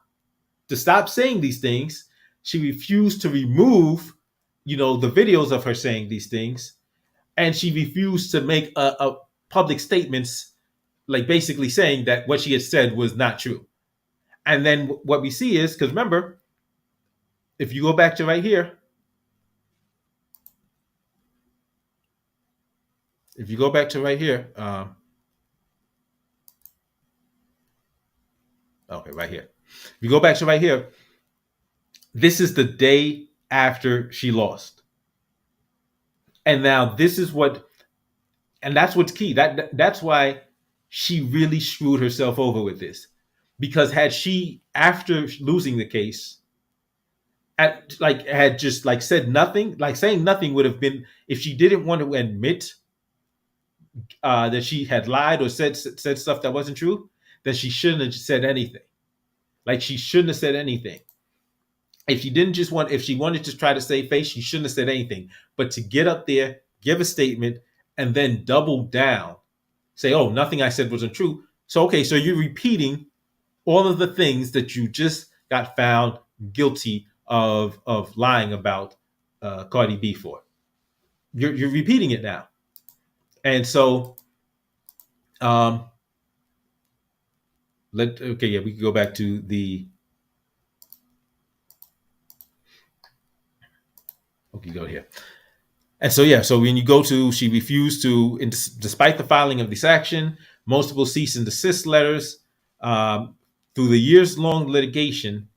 saying these things. She refused to remove, the videos of her saying these things, and she refused to make a public statements, like basically saying that what she had said was not true. And then what we see is, because remember, if you go back to right here, okay, right here. If you go back to right here, this is the day after she lost. And now this is and that's what's key. That's why she really screwed herself over with this. Because had she, after losing the case, had just said nothing, saying nothing would have been, if she didn't want to admit that she had lied or said stuff that wasn't true, then she shouldn't have said anything. She shouldn't have said anything. If she wanted to try to save face, she shouldn't have said anything. But to get up there, give a statement, and then double down, say, "Oh, nothing I said wasn't true." So okay, so you're repeating all of the things that you just got found guilty of lying about Cardi B for. You're repeating it now, and so we can go back to the. Okay, go here. And so when you go to, she refused to, despite the filing of this action, multiple cease and desist letters, through the years-long litigation,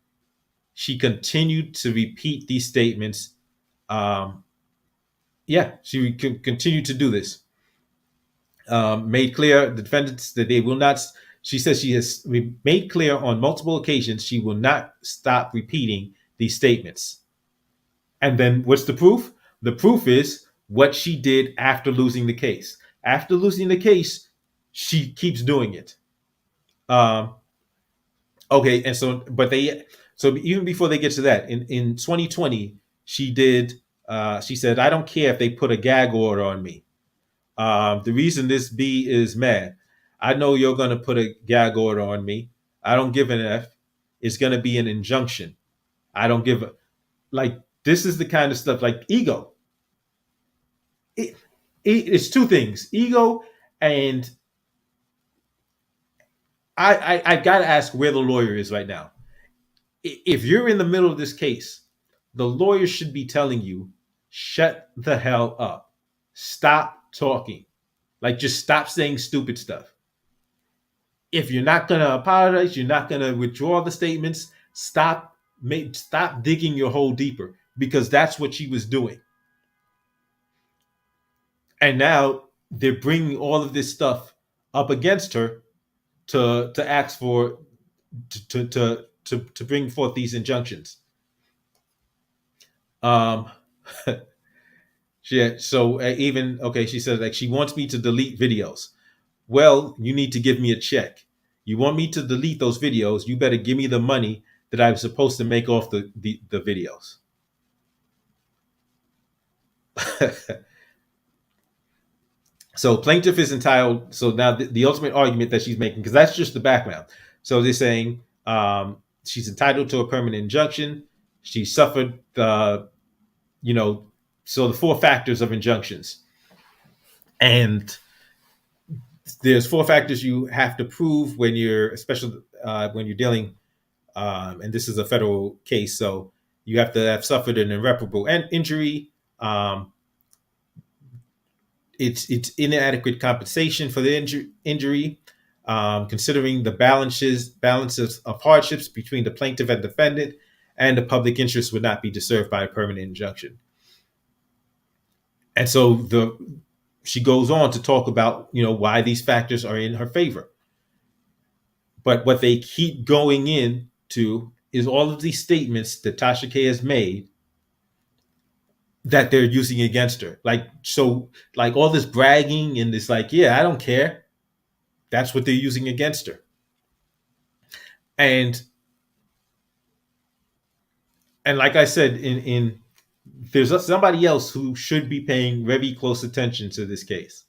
she continued to repeat these statements. She continued to do this. Made clear the defendants that they will not. She says she has made clear on multiple occasions she will not stop repeating these statements. And then what's the proof? The proof is what she did after losing the case. After losing the case, she keeps doing it. Okay, and so even before they get to that, in 2020, she did. She said, "I don't care if they put a gag order on me. The reason this B is mad, I know you're going to put a gag order on me. I don't give an F. It's going to be an injunction. I don't give a, this is the kind of stuff, ego. It's two things, ego And I got to ask where the lawyer is right now. If you're in the middle of this case, the lawyer should be telling you, shut the hell up. Stop talking. Like, just stop saying stupid stuff. If you're not going to apologize, you're not going to withdraw the statements, stop digging your hole deeper, because that's what she was doing. And now they're bringing all of this stuff up against her to ask for to bring forth these injunctions. Um, even okay, she says, like, she wants me to delete videos. Well, you need to give me a check. You want me to delete those videos? You better give me the money that I was supposed to make off the videos. So plaintiff is entitled. So now the ultimate argument that she's making, because that's just the background. So they're saying she's entitled to a permanent injunction. She suffered so the 4 factors of injunctions. And there's 4 factors you have to prove when you're, especially when you're dealing, and this is a federal case. So you have to have suffered an irreparable injury. It's inadequate compensation for the injury, considering the balances of hardships between the plaintiff and defendant, and the public interest would not be disturbed by a permanent injunction. And so she goes on to talk about why these factors are in her favor. But what they keep going into is all of these statements that Tasha K has made that they're using against her. Like all this bragging and this, like, yeah, I don't care. That's what they're using against her. And like I said, there's somebody else who should be paying very close attention to this case.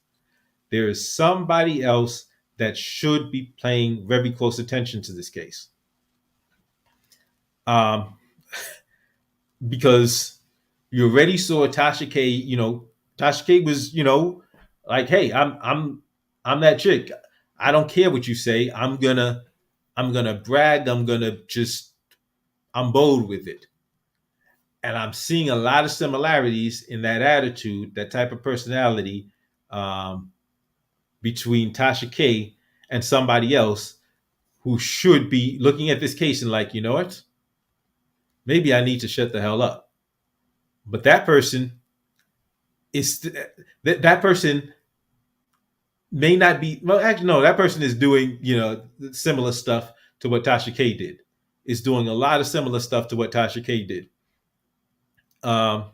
There is somebody else that should be paying very close attention to this case. Because you already saw Tasha K. Tasha K was, like, hey, I'm that chick. I don't care what you say. I'm gonna brag. I'm bold with it. And I'm seeing a lot of similarities in that attitude, that type of personality, between Tasha K and somebody else who should be looking at this case and like, you know what? Maybe I need to shut the hell up. But that person that person may not be. Well, actually, no. That person is doing similar stuff to what Tasha K did. Is doing a lot of similar stuff to what Tasha K did. And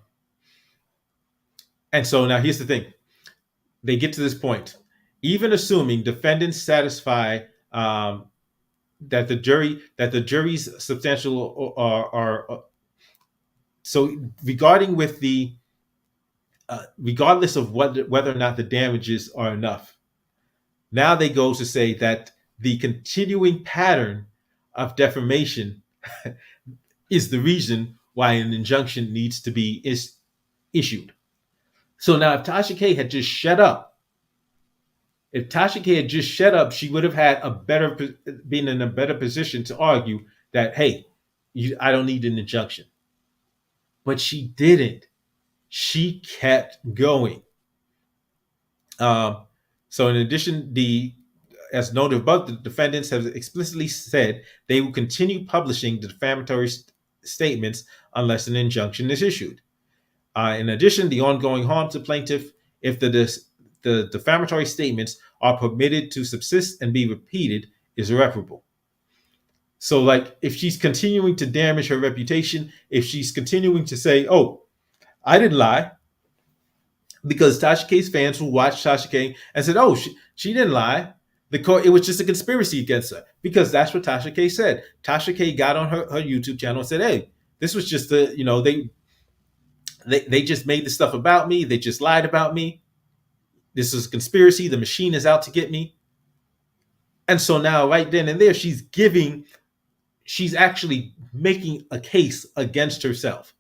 so now here's the thing. They get to this point. Even assuming defendants satisfy that the jury's substantial are so regarding with the regardless of whether or not the damages are enough. Now they go to say that the continuing pattern of defamation is the reason why an injunction needs to be issued. So now if Tasha K had just shut up, she would have had been in a better position to argue that, hey, I don't need an injunction. But she didn't. She kept going. So in addition, as noted above, the defendants have explicitly said they will continue publishing the defamatory statements unless an injunction is issued. In addition, the ongoing harm to plaintiff, if the defamatory statements are permitted to subsist and be repeated, is irreparable. So, like, if she's continuing to damage her reputation, if she's continuing to say, oh, I didn't lie, because Tasha K's fans will watch Tasha K and said, oh, she didn't lie. It was just a conspiracy against her, because that's what Tasha K said. Tasha K got on her YouTube channel and said, hey, this was just they just made this stuff about me. They just lied about me. This is a conspiracy. The machine is out to get me. And so now right then and there, she's actually making a case against herself.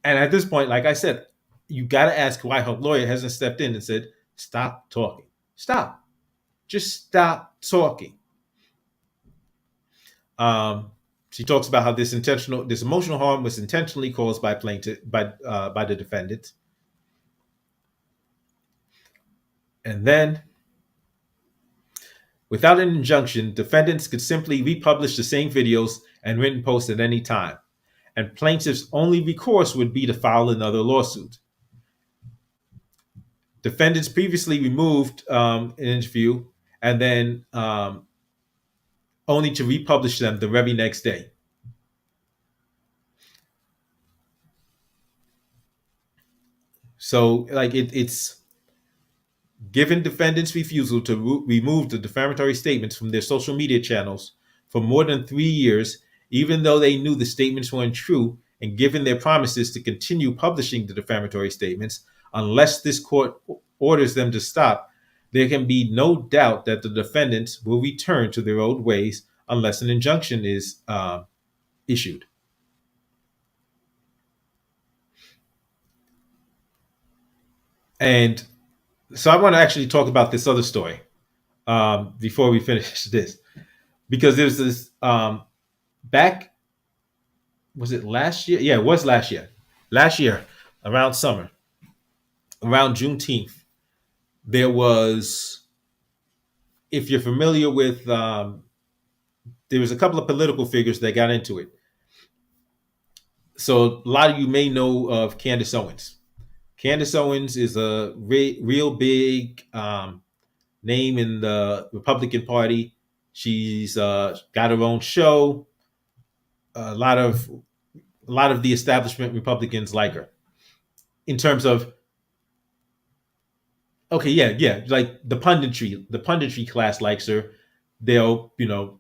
And at this point, like I said, you got to ask why her lawyer hasn't stepped in and said, stop talking. Stop. Just stop talking. Um, she talks about how this emotional harm was intentionally caused by the defendant, and then, without an injunction, defendants could simply republish the same videos and written posts at any time, and plaintiffs' only recourse would be to file another lawsuit. Defendants previously removed an interview and then only to republish them the very next day. So, like, it's given defendants' refusal to remove the defamatory statements from their social media channels for more than 3 years, even though they knew the statements were untrue, and given their promises to continue publishing the defamatory statements unless this court orders them to stop, there can be no doubt that the defendants will return to their old ways unless an injunction is issued. And so I want to actually talk about this other story before we finish this, because there's this back, was it last year? Yeah, it was last year. Last year, around summer, around Juneteenth, there was, if you're familiar with, there was a couple of political figures that got into it. So a lot of you may know of Candace Owens. Candace Owens is a real big name in the Republican Party. She's got her own show. A lot of the establishment Republicans like her. In terms of, okay, yeah, like the punditry class likes her. They'll,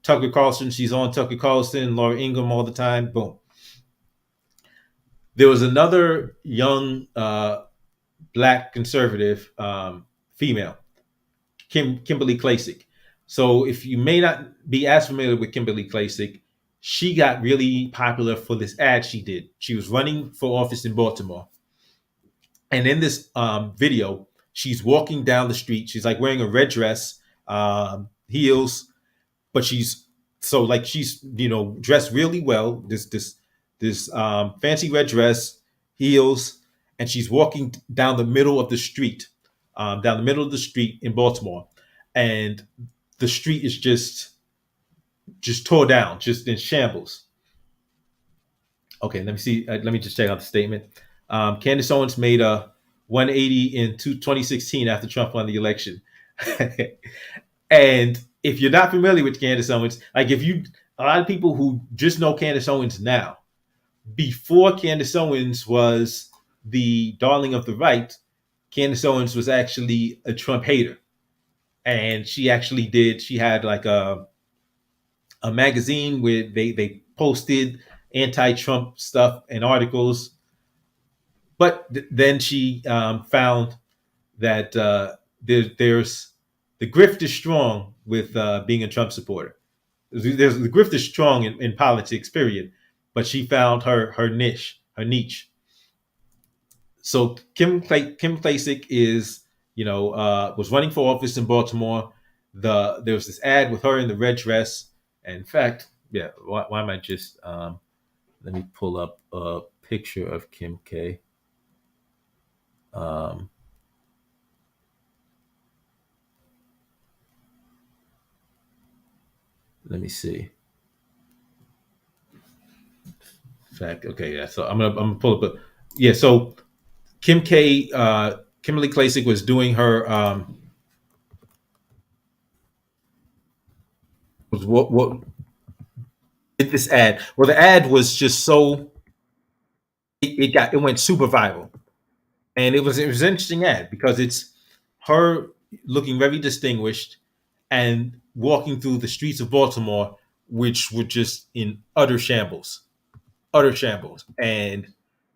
Tucker Carlson, she's on Tucker Carlson, Laura Ingraham all the time. Boom. There was another young black conservative female, Kimberly Klacik. So if you may not be as familiar with Kimberly Klacik, she got really popular for this ad she did. She was running for office in Baltimore. And in this video, she's walking down the street. She's like wearing a red dress, heels, but she's dressed really well. This fancy red dress, heels, and she's walking down the middle of the street, in Baltimore, and the street is just tore down, just in shambles. Okay, let me see. Let me just check out the statement. Candace Owens made a 180 in 2016 after Trump won the election. And if you're not familiar with Candace Owens, like a lot of people who just know Candace Owens now, before Candace Owens was the darling of the right, Candace Owens was actually a Trump hater. And she had like a magazine where they posted anti-Trump stuff and articles. But then she found that there's the grift is strong with being a Trump supporter. The grift is strong in politics, period. But she found her niche. So Kim Klacik is, was running for office in Baltimore. There was this ad with her in the red dress. And in fact, yeah, why am I just let me pull up a picture of Kim K. Let me see. In fact, okay, yeah. So I'm gonna pull up yeah. So Kimberly Klacik was doing her was what did this ad? Well, the ad was just so it went super viral, and it was an interesting ad because it's her looking very distinguished and walking through the streets of Baltimore, which were just in utter shambles. And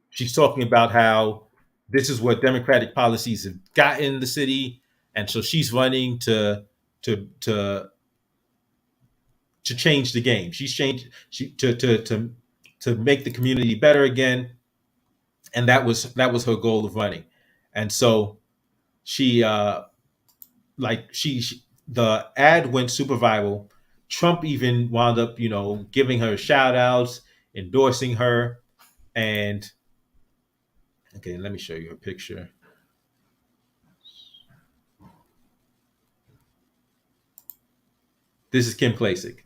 she's talking about how this is what Democratic policies have gotten the city, and so she's running to change the game. To make the community better again, and that was her goal of running. And so she like the ad went super viral. Trump even wound up, giving her shout outs, endorsing her. And okay, let me show you a picture. This is Kim Klacik.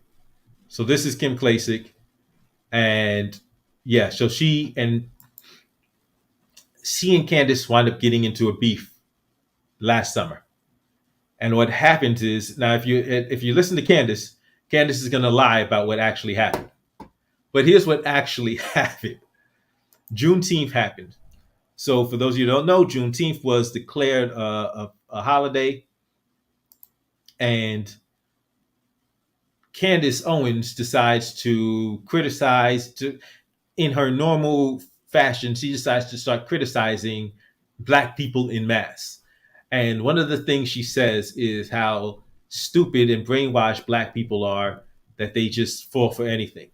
So this is Kim Klacik. And yeah, so she and Candace wound up getting into a beef last summer. And what happens is, now if you listen to Candace, Candace is gonna lie about what actually happened. But here's what actually happened. Juneteenth happened. So for those of you who don't know, Juneteenth was declared a holiday, and Candace Owens decides to criticize, in her normal fashion, she decides to start criticizing Black people in mass. And one of the things she says is how stupid and brainwashed Black people are, that they just fall for anything.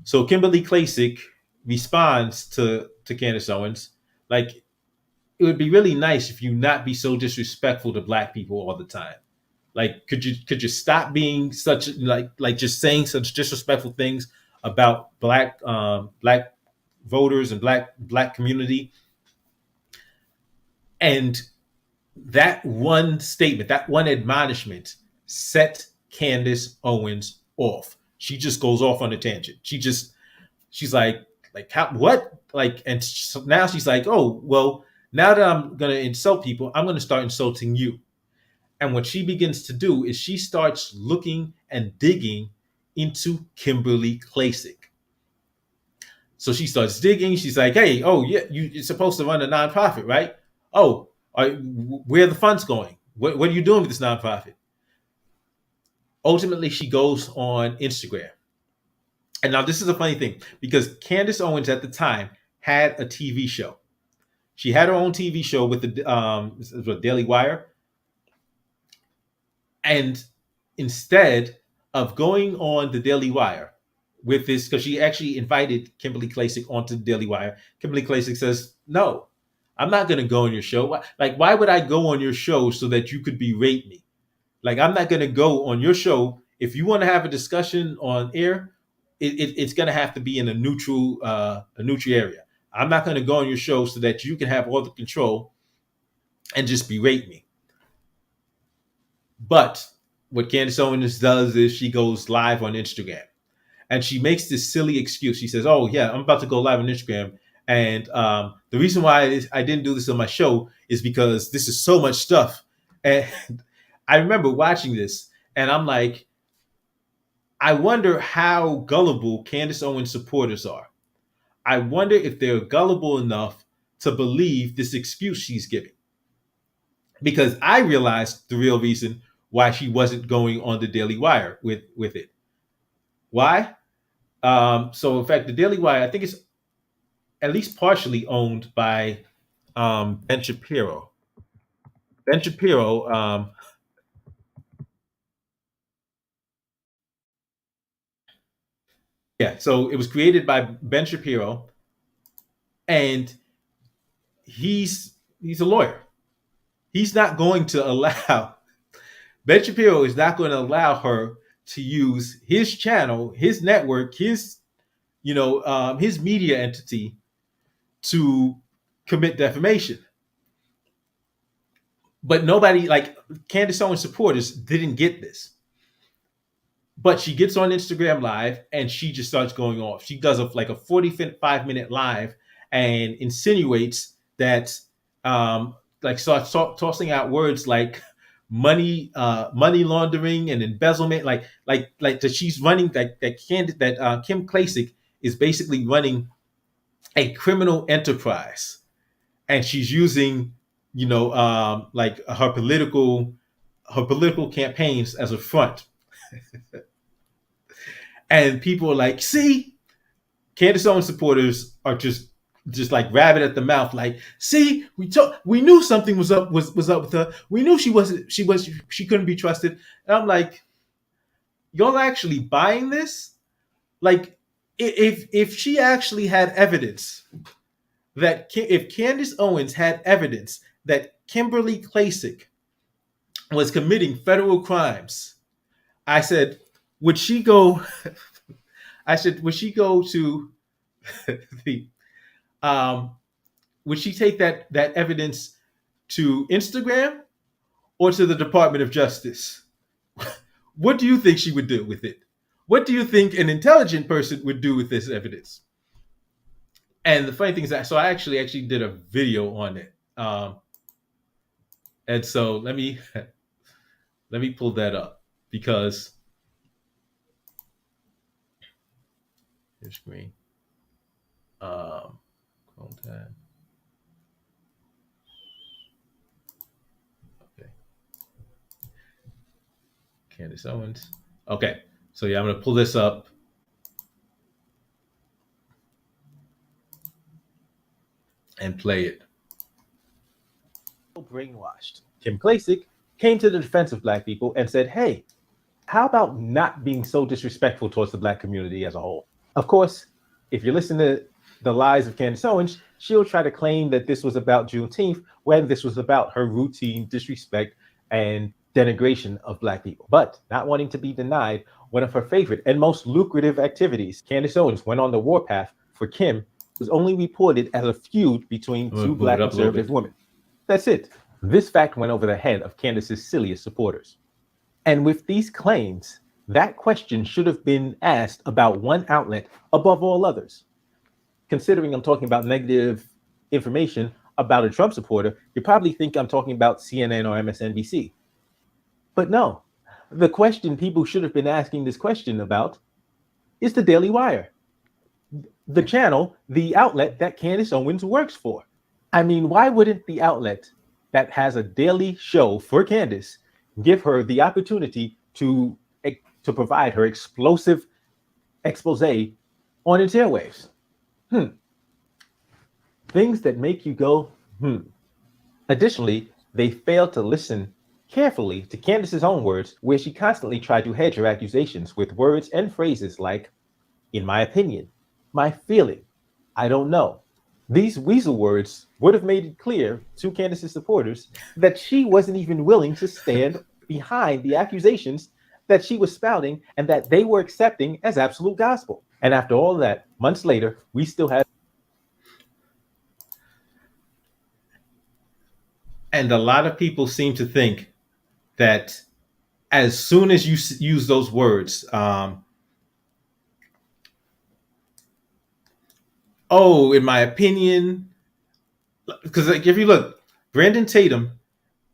So Kimberly Klacik responds to Candace Owens, like, it would be really nice if you not be so disrespectful to Black people all the time. Like, could you stop being such, like just saying such disrespectful things about Black voters and Black community? And that one statement, that one admonishment, set Candace Owens off. She just goes off on a tangent. She's like how, what, like, and so now she's like, oh well, now that I'm gonna insult people, I'm gonna start insulting you. And what she begins to do is she starts looking and digging into Kimberly Klacik. So she starts digging. She's like, hey, oh yeah, you're supposed to run a nonprofit, right? Oh, where are the funds going? What are you doing with this nonprofit? Ultimately, she goes on Instagram. And now this is a funny thing, because Candace Owens at the time had a TV show. She had her own TV show with the Daily Wire. And instead of going on the Daily Wire with this, because she actually invited Kimberly Klacik onto the Daily Wire, Kimberly Klacik says, no, I'm not going to go on your show. Like, why would I go on your show so that you could berate me? Like, I'm not going to go on your show. If you want to have a discussion on air, it's going to have to be in a neutral area. I'm not going to go on your show so that you can have all the control and just berate me. But what Candace Owens does is she goes live on Instagram, and she makes this silly excuse. She says, oh yeah, I'm about to go live on Instagram. And the reason why I didn't do this on my show is because this is so much stuff. And I remember watching this, and I'm like, I wonder how gullible Candace Owens supporters are. I wonder if they're gullible enough to believe this excuse she's giving. Because I realized the real reason why she wasn't going on the Daily Wire with it. Why? So in fact, the Daily Wire, I think, it's at least partially owned by Ben Shapiro. Ben Shapiro, yeah. So it was created by Ben Shapiro, and he's a lawyer. He's not going to allow Ben Shapiro is not going to allow her to use his channel, his network, his media entity to commit defamation. But nobody, like Candace Owens supporters, didn't get this. But she gets on Instagram Live and she just starts going off. She does like a 45-minute live and insinuates that, like, starts tossing out words like money laundering and embezzlement, like that she's running, that Kim Klacik is basically running a criminal enterprise, and she's using, like her political campaigns as a front. And people are like, see, Candace Owens supporters are just like rabbit at the mouth, like, see, we knew something was up with her. We knew she couldn't be trusted. And I'm like, y'all actually buying this? Like, if she actually had evidence if Candace Owens had evidence that Kimberly Klacik was committing federal crimes, I said, would she go? I said, would she go to the? Would she take that evidence to Instagram or to the Department of Justice? What do you think she would do with it? What do you think an intelligent person would do with this evidence? And the funny thing is that so I actually did a video on it, and so let me pull that up because your screen. Chrome tab. Okay. Candace Owens. Okay. So yeah, I'm gonna pull this up. And play it. Brainwashed. Kim Klacik came to the defense of Black people and said, hey, how about not being so disrespectful towards the Black community as a whole? Of course, if you listen to the lies of Candace Owens, she'll try to claim that this was about Juneteenth when this was about her routine disrespect and denigration of Black people. But not wanting to be denied one of her favorite and most lucrative activities, Candace Owens went on the warpath for Kim was only reported as a feud between two Black conservative women. That's it. This fact went over the head of Candace's silliest supporters. And with these claims, that question should have been asked about one outlet above all others. Considering I'm talking about negative information about a Trump supporter, you probably think I'm talking about CNN or MSNBC. But no, the question people should have been asking this question about is the Daily Wire. The channel, the outlet that Candace Owens works for. I mean, why wouldn't the outlet that has a daily show for Candace give her the opportunity to provide her explosive expose on its airwaves? Things that make you go, Additionally, they failed to listen carefully to Candace's own words, where she constantly tried to hedge her accusations with words and phrases like, in my opinion, my feeling, I don't know. These weasel words would have made it clear to Candace's supporters that she wasn't even willing to stand behind the accusations that she was spouting and that they were accepting as absolute gospel. And after all that, months later, we still have. And a lot of people seem to think that as soon as you use those words, in my opinion, because like if you look, Brandon Tatum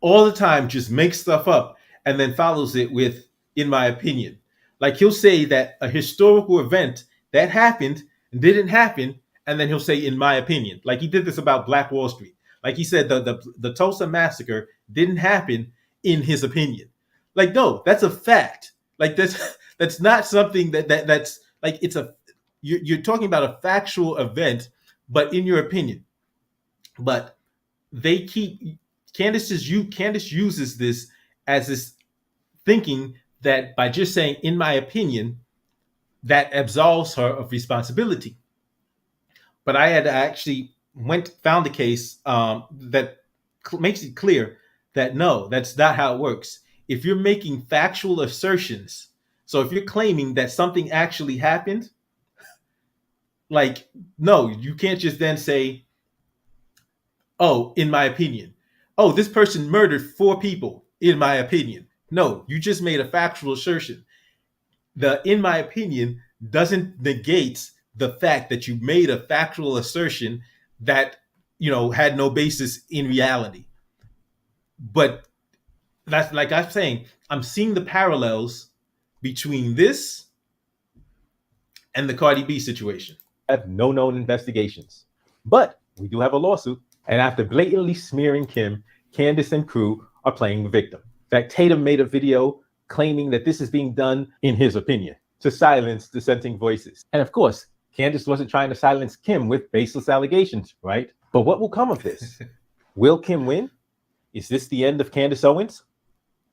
all the time just makes stuff up and then follows it with, in my opinion. Like he'll say that a historical event that happened didn't happen, and then he'll say, in my opinion. Like he did this about Black Wall Street. Like he said the Tulsa massacre didn't happen in his opinion. Like, no, that's a fact. Like that's not something that's like it's a you're talking about a factual event, but in your opinion. But they keep Candace uses this as this thinking that by just saying, in my opinion, that absolves her of responsibility. But I had actually found a case that makes it clear that no, that's not how it works. If you're making factual assertions, so if you're claiming that something actually happened, like, no, you can't just then say, oh, in my opinion. Oh, this person murdered 4 people, in my opinion. No, you just made a factual assertion. The in my opinion doesn't negate the fact that you made a factual assertion that, had no basis in reality. But that's like I'm saying, I'm seeing the parallels between this and the Cardi B situation. Have no known investigations. But we do have a lawsuit. And after blatantly smearing Kim, Candace and crew are playing the victim. In fact, Tatum made a video claiming that this is being done, in his opinion, to silence dissenting voices. And of course, Candace wasn't trying to silence Kim with baseless allegations, right? But what will come of this? Will Kim win? Is this the end of Candace Owens?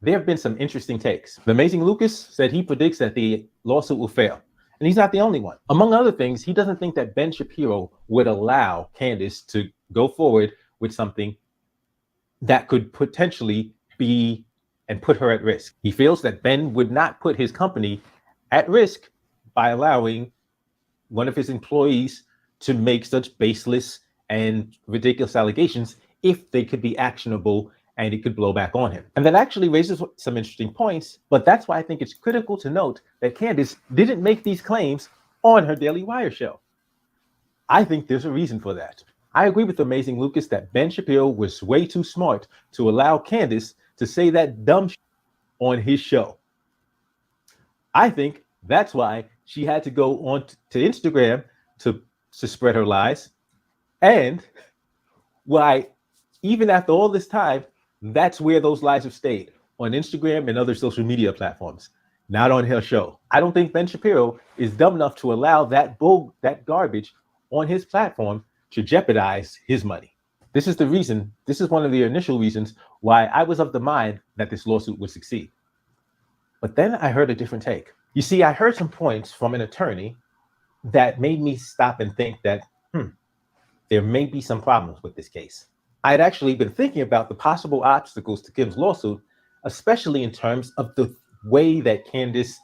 There have been some interesting takes. The Amazing Lucas said he predicts that the lawsuit will fail. And he's not the only one. Among other things, he doesn't think that Ben Shapiro would allow Candace to go forward with something that could potentially be and put her at risk. He feels that Ben would not put his company at risk by allowing one of his employees to make such baseless and ridiculous allegations if they could be actionable and it could blow back on him. And that actually raises some interesting points, but that's why I think it's critical to note that Candace didn't make these claims on her Daily Wire show. I think there's a reason for that. I agree with Amazing Lucas that Ben Shapiro was way too smart to allow Candace to say that dumb shit on his show. I think that's why she had to go on to Instagram to spread her lies, and why even after all this time, that's where those lies have stayed, on Instagram and other social media platforms, not on her show. I don't think Ben Shapiro is dumb enough to allow that garbage on his platform to jeopardize his money. This is the reason, this is one of the initial reasons why I was of the mind that this lawsuit would succeed. But then I heard a different take. You see, I heard some points from an attorney that made me stop and think that, there may be some problems with this case. I had actually been thinking about the possible obstacles to Kim's lawsuit, especially in terms of the way that Candace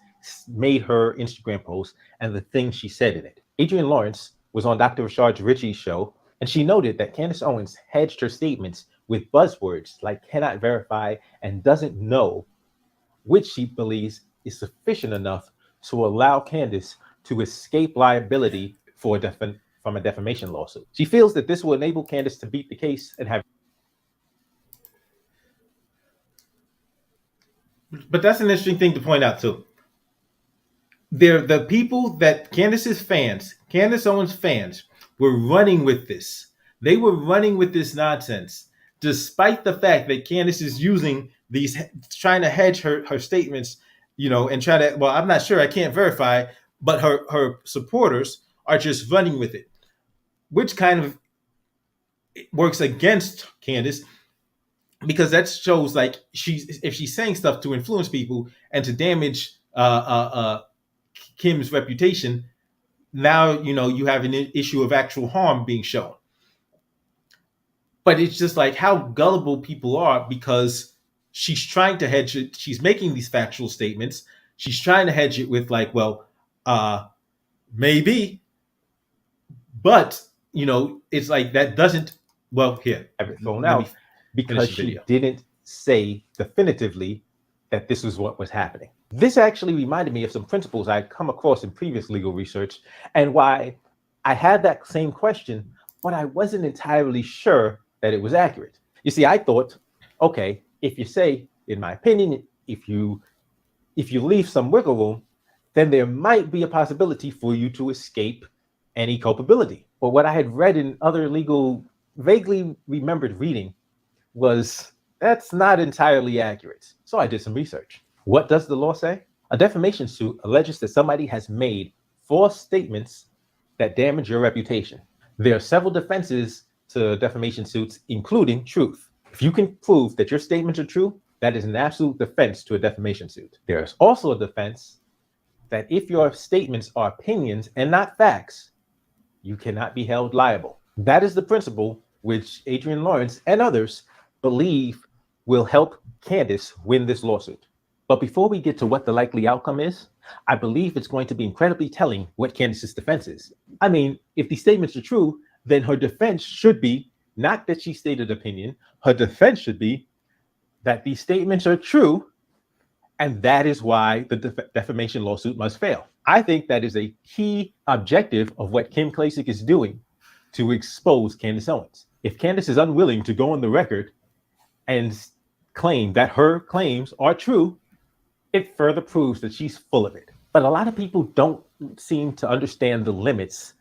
made her Instagram post and the things she said in it. Adrienne Lawrence was on Dr. Rashad Ritchie's show, and she noted that Candace Owens hedged her statements with buzzwords like cannot verify and doesn't know, which she believes is sufficient enough to allow Candace to escape liability from a defamation lawsuit. She feels that this will enable Candace to beat the case and have. But that's an interesting thing to point out too. They're the people that Candace's fans, Candace Owens fans, were running with this. They were running with this nonsense, despite the fact that Candace is using these, trying to hedge her statements, and try to, well, I'm not sure, I can't verify, but her supporters are just running with it, which kind of works against Candace, because that shows like if she's saying stuff to influence people and to damage Kim's reputation, now you have an issue of actual harm being shown. But it's just like how gullible people are, because she's trying to hedge it. She's making these factual statements. She's trying to hedge it with like, well, maybe, but it's like that doesn't. Well, here, have it thrown out because she didn't say definitively that this was what was happening. This actually reminded me of some principles I had come across in previous legal research, and why I had that same question, but I wasn't entirely sure that it was accurate. You see, I thought, okay, if you say, in my opinion, if you leave some wiggle room, then there might be a possibility for you to escape any culpability. But what I had read in other legal, vaguely remembered reading was that's not entirely accurate. So I did some research. What does the law say? A defamation suit alleges that somebody has made false statements that damage your reputation. There are several defenses to defamation suits, including truth. If you can prove that your statements are true, that is an absolute defense to a defamation suit. There is also a defense that if your statements are opinions and not facts, you cannot be held liable. That is the principle which Adrienne Lawrence and others believe will help Candace win this lawsuit. But before we get to what the likely outcome is, I believe it's going to be incredibly telling what Candace's defense is. I mean, if these statements are true, then her defense should be not that she stated opinion. Her defense should be that these statements are true, and that is why the defamation lawsuit must fail. I think that is a key objective of what Kim Klacik is doing to expose Candace Owens. If Candace is unwilling to go on the record and claim that her claims are true, it further proves that she's full of it. But a lot of people don't seem to understand the limits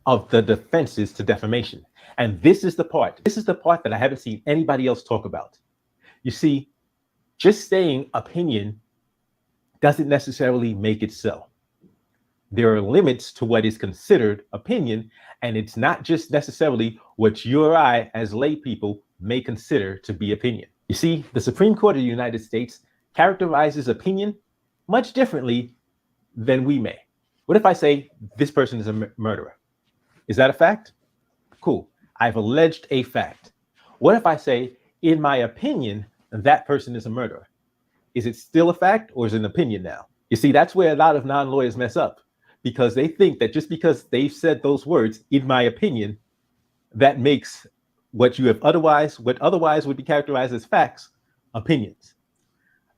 of the defenses to defamation. And this is the part that I haven't seen anybody else talk about. You see, just saying opinion doesn't necessarily make it so. There are limits to what is considered opinion, and it's not just necessarily what you or I as lay people may consider to be opinion. You see, the Supreme Court of the United States characterizes opinion much differently than we may. What if I say this person is a murderer? Is that a fact? Cool. I've alleged a fact. What if I say, in my opinion, that person is a murderer? Is it still a fact or is it an opinion now? You see, that's where a lot of non-lawyers mess up, because they think that just because they've said those words, in my opinion, that makes what otherwise would be characterized as facts, opinions.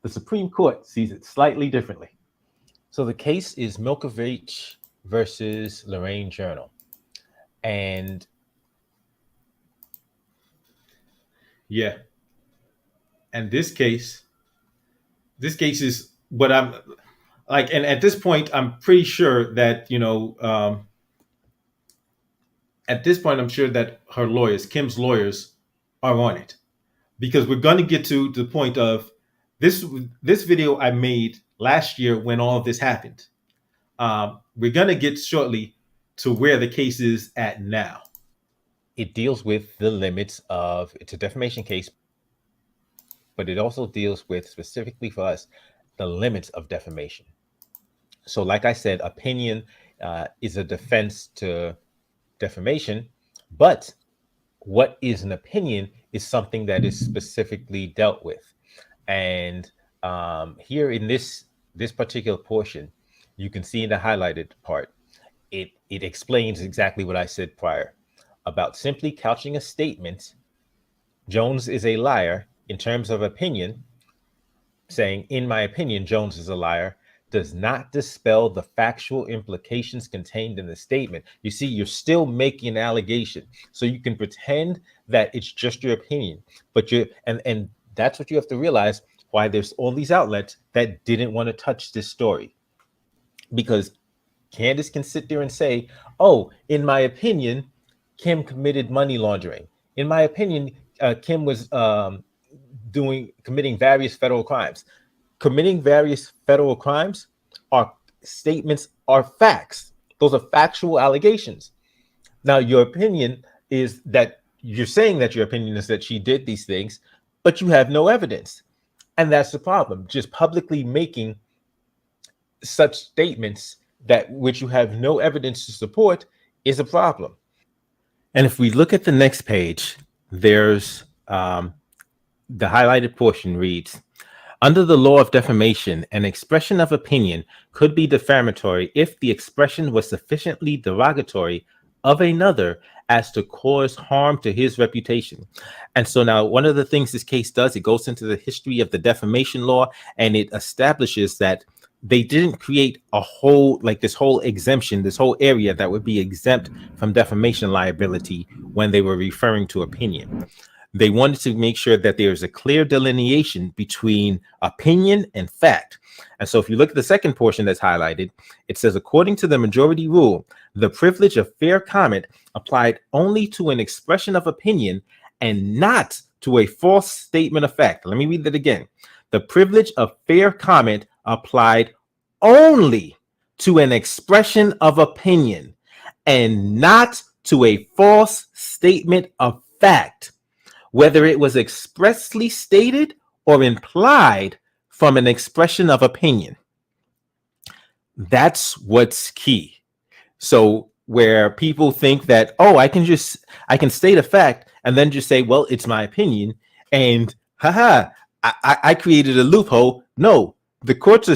The Supreme Court sees it slightly differently. So the case is Milkovich versus Lorraine Journal. And yeah. And this case is what I'm like. And at this point, I'm pretty sure that, at this point, I'm sure that her lawyers, Kim's lawyers, are on it, because we're going to get to the point of this video I made last year when all of this happened. We're going to get shortly to where the case is at now. It deals with the limits of, it's a defamation case, but it also deals with, specifically for us, the limits of defamation. So like I said, opinion is a defense to defamation, but what is an opinion is something that is specifically dealt with. And here in this particular portion, you can see in the highlighted part, it explains exactly what I said prior about simply couching a statement, Jones is a liar, in terms of opinion, saying, in my opinion, Jones is a liar, does not dispel the factual implications contained in the statement. You see, you're still making an allegation. So you can pretend that it's just your opinion, but and that's what you have to realize, why there's all these outlets that didn't want to touch this story. Because Candace can sit there and say, oh, in my opinion, Kim committed money laundering. In my opinion, Kim was committing various federal crimes. Committing various federal crimes are statements, are facts. Those are factual allegations. Now, your opinion is that you're saying that your opinion is that she did these things, but you have no evidence. And that's the problem. Just publicly making such statements that which you have no evidence to support is a problem. And if we look at the next page, there's the highlighted portion reads, under the law of defamation, an expression of opinion could be defamatory if the expression was sufficiently derogatory of another as to cause harm to his reputation. And so now one of the things this case does, it goes into the history of the defamation law, and it establishes that they didn't create a whole, like this whole exemption, this whole area that would be exempt from defamation liability when they were referring to opinion. They wanted to make sure that there's a clear delineation between opinion and fact. And so if you look at the second portion that's highlighted, it says, according to the majority rule, the privilege of fair comment applied only to an expression of opinion and not to a false statement of fact. Let me read that again. The privilege of fair comment applied only to an expression of opinion and not to a false statement of fact, whether it was expressly stated or implied from an expression of opinion. That's what's key. So where people think that, oh, I can state a fact and then just say, well, it's my opinion, and I created a loophole. No, the courts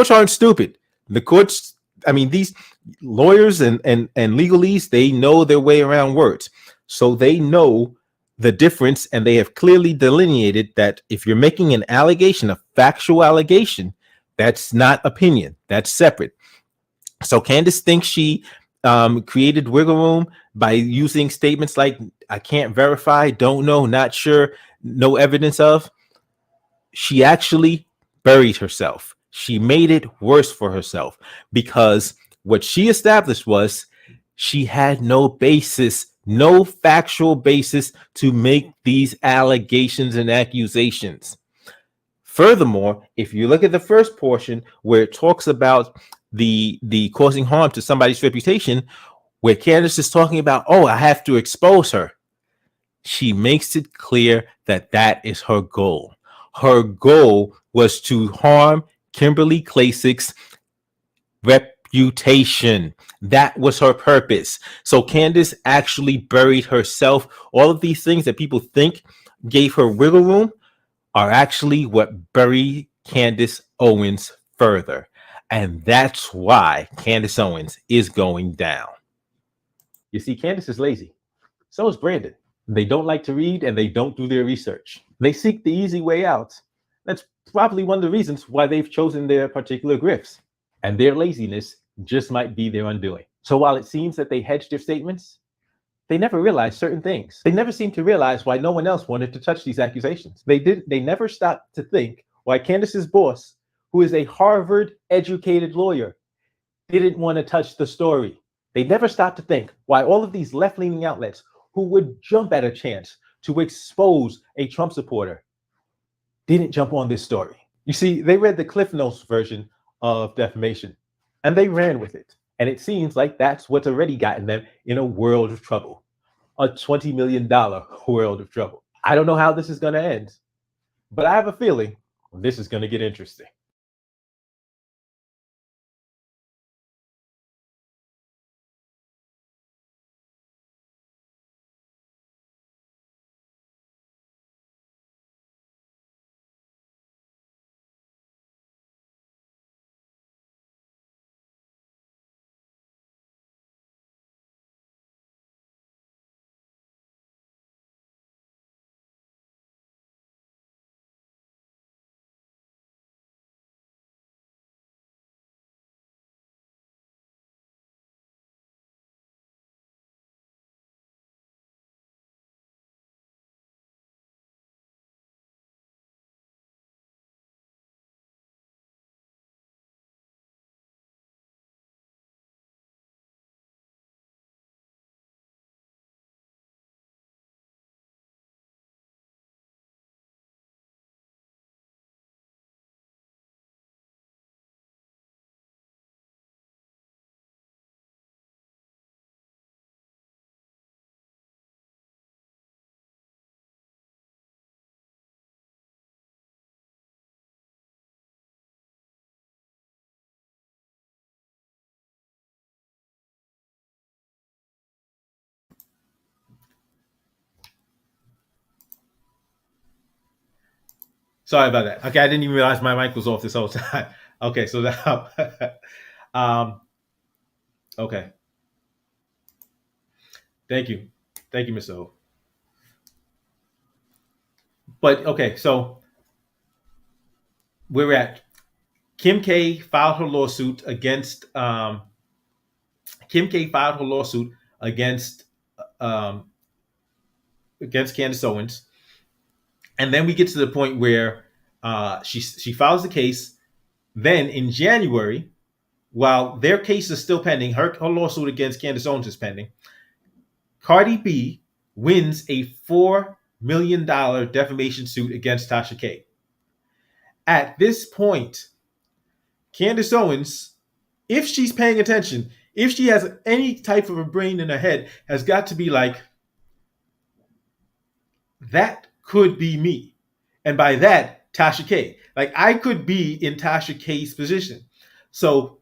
aren't stupid. The courts, I mean, these lawyers and legalese, they know their way around words. So they know the difference, and they have clearly delineated that if you're making an allegation, a factual allegation, that's not opinion. That's separate. So Candace thinks she created wiggle room by using statements like, I can't verify, don't know, not sure, no evidence of. She actually buried herself. She made it worse for herself, because what she established was she had no basis, no factual basis to make these allegations and accusations. Furthermore, if you look at the first portion where it talks about the causing harm to somebody's reputation, where Candace is talking about, oh, I have to expose her, she makes it clear that that is her goal. Her goal was to harm Kimberly Klacik's reputation. That was her purpose. So Candace actually buried herself. All of these things that people think gave her wiggle room are actually what bury Candace Owens further. And that's why Candace Owens is going down. You see, Candace is lazy. So is Brandon. They don't like to read and they don't do their research. They seek the easy way out. That's probably one of the reasons why they've chosen their particular grifts. And their laziness just might be their undoing. So while it seems that they hedged their statements, they never realized certain things. They never seemed to realize why no one else wanted to touch these accusations. They never stopped to think why Candace's boss, who is a Harvard-educated lawyer, didn't want to touch the story. They never stopped to think why all of these left-leaning outlets who would jump at a chance to expose a Trump supporter didn't jump on this story. You see, they read the Cliff Notes version of defamation and they ran with it. And it seems like that's what's already gotten them in a world of trouble, a $20 million world of trouble. I don't know how this is going to end, but I have a feeling this is going to get interesting. Sorry about that. Okay, I didn't even realize my mic was off this whole time. Okay, so now, okay. Thank you, Mr. O. But okay, so we're at Kim K filed her lawsuit against Kim K filed her lawsuit against um, against Candace Owens, and then we get to the point where she files the case. Then in January, while their case is still pending, her lawsuit against Candace Owens is pending. Cardi B wins a $4 million defamation suit against Tasha K. At this point, Candace Owens, if she's paying attention, if she has any type of a brain in her head, has got to be like, that could be me. And by that, Tasha K. Like, I could be in Tasha K's position. So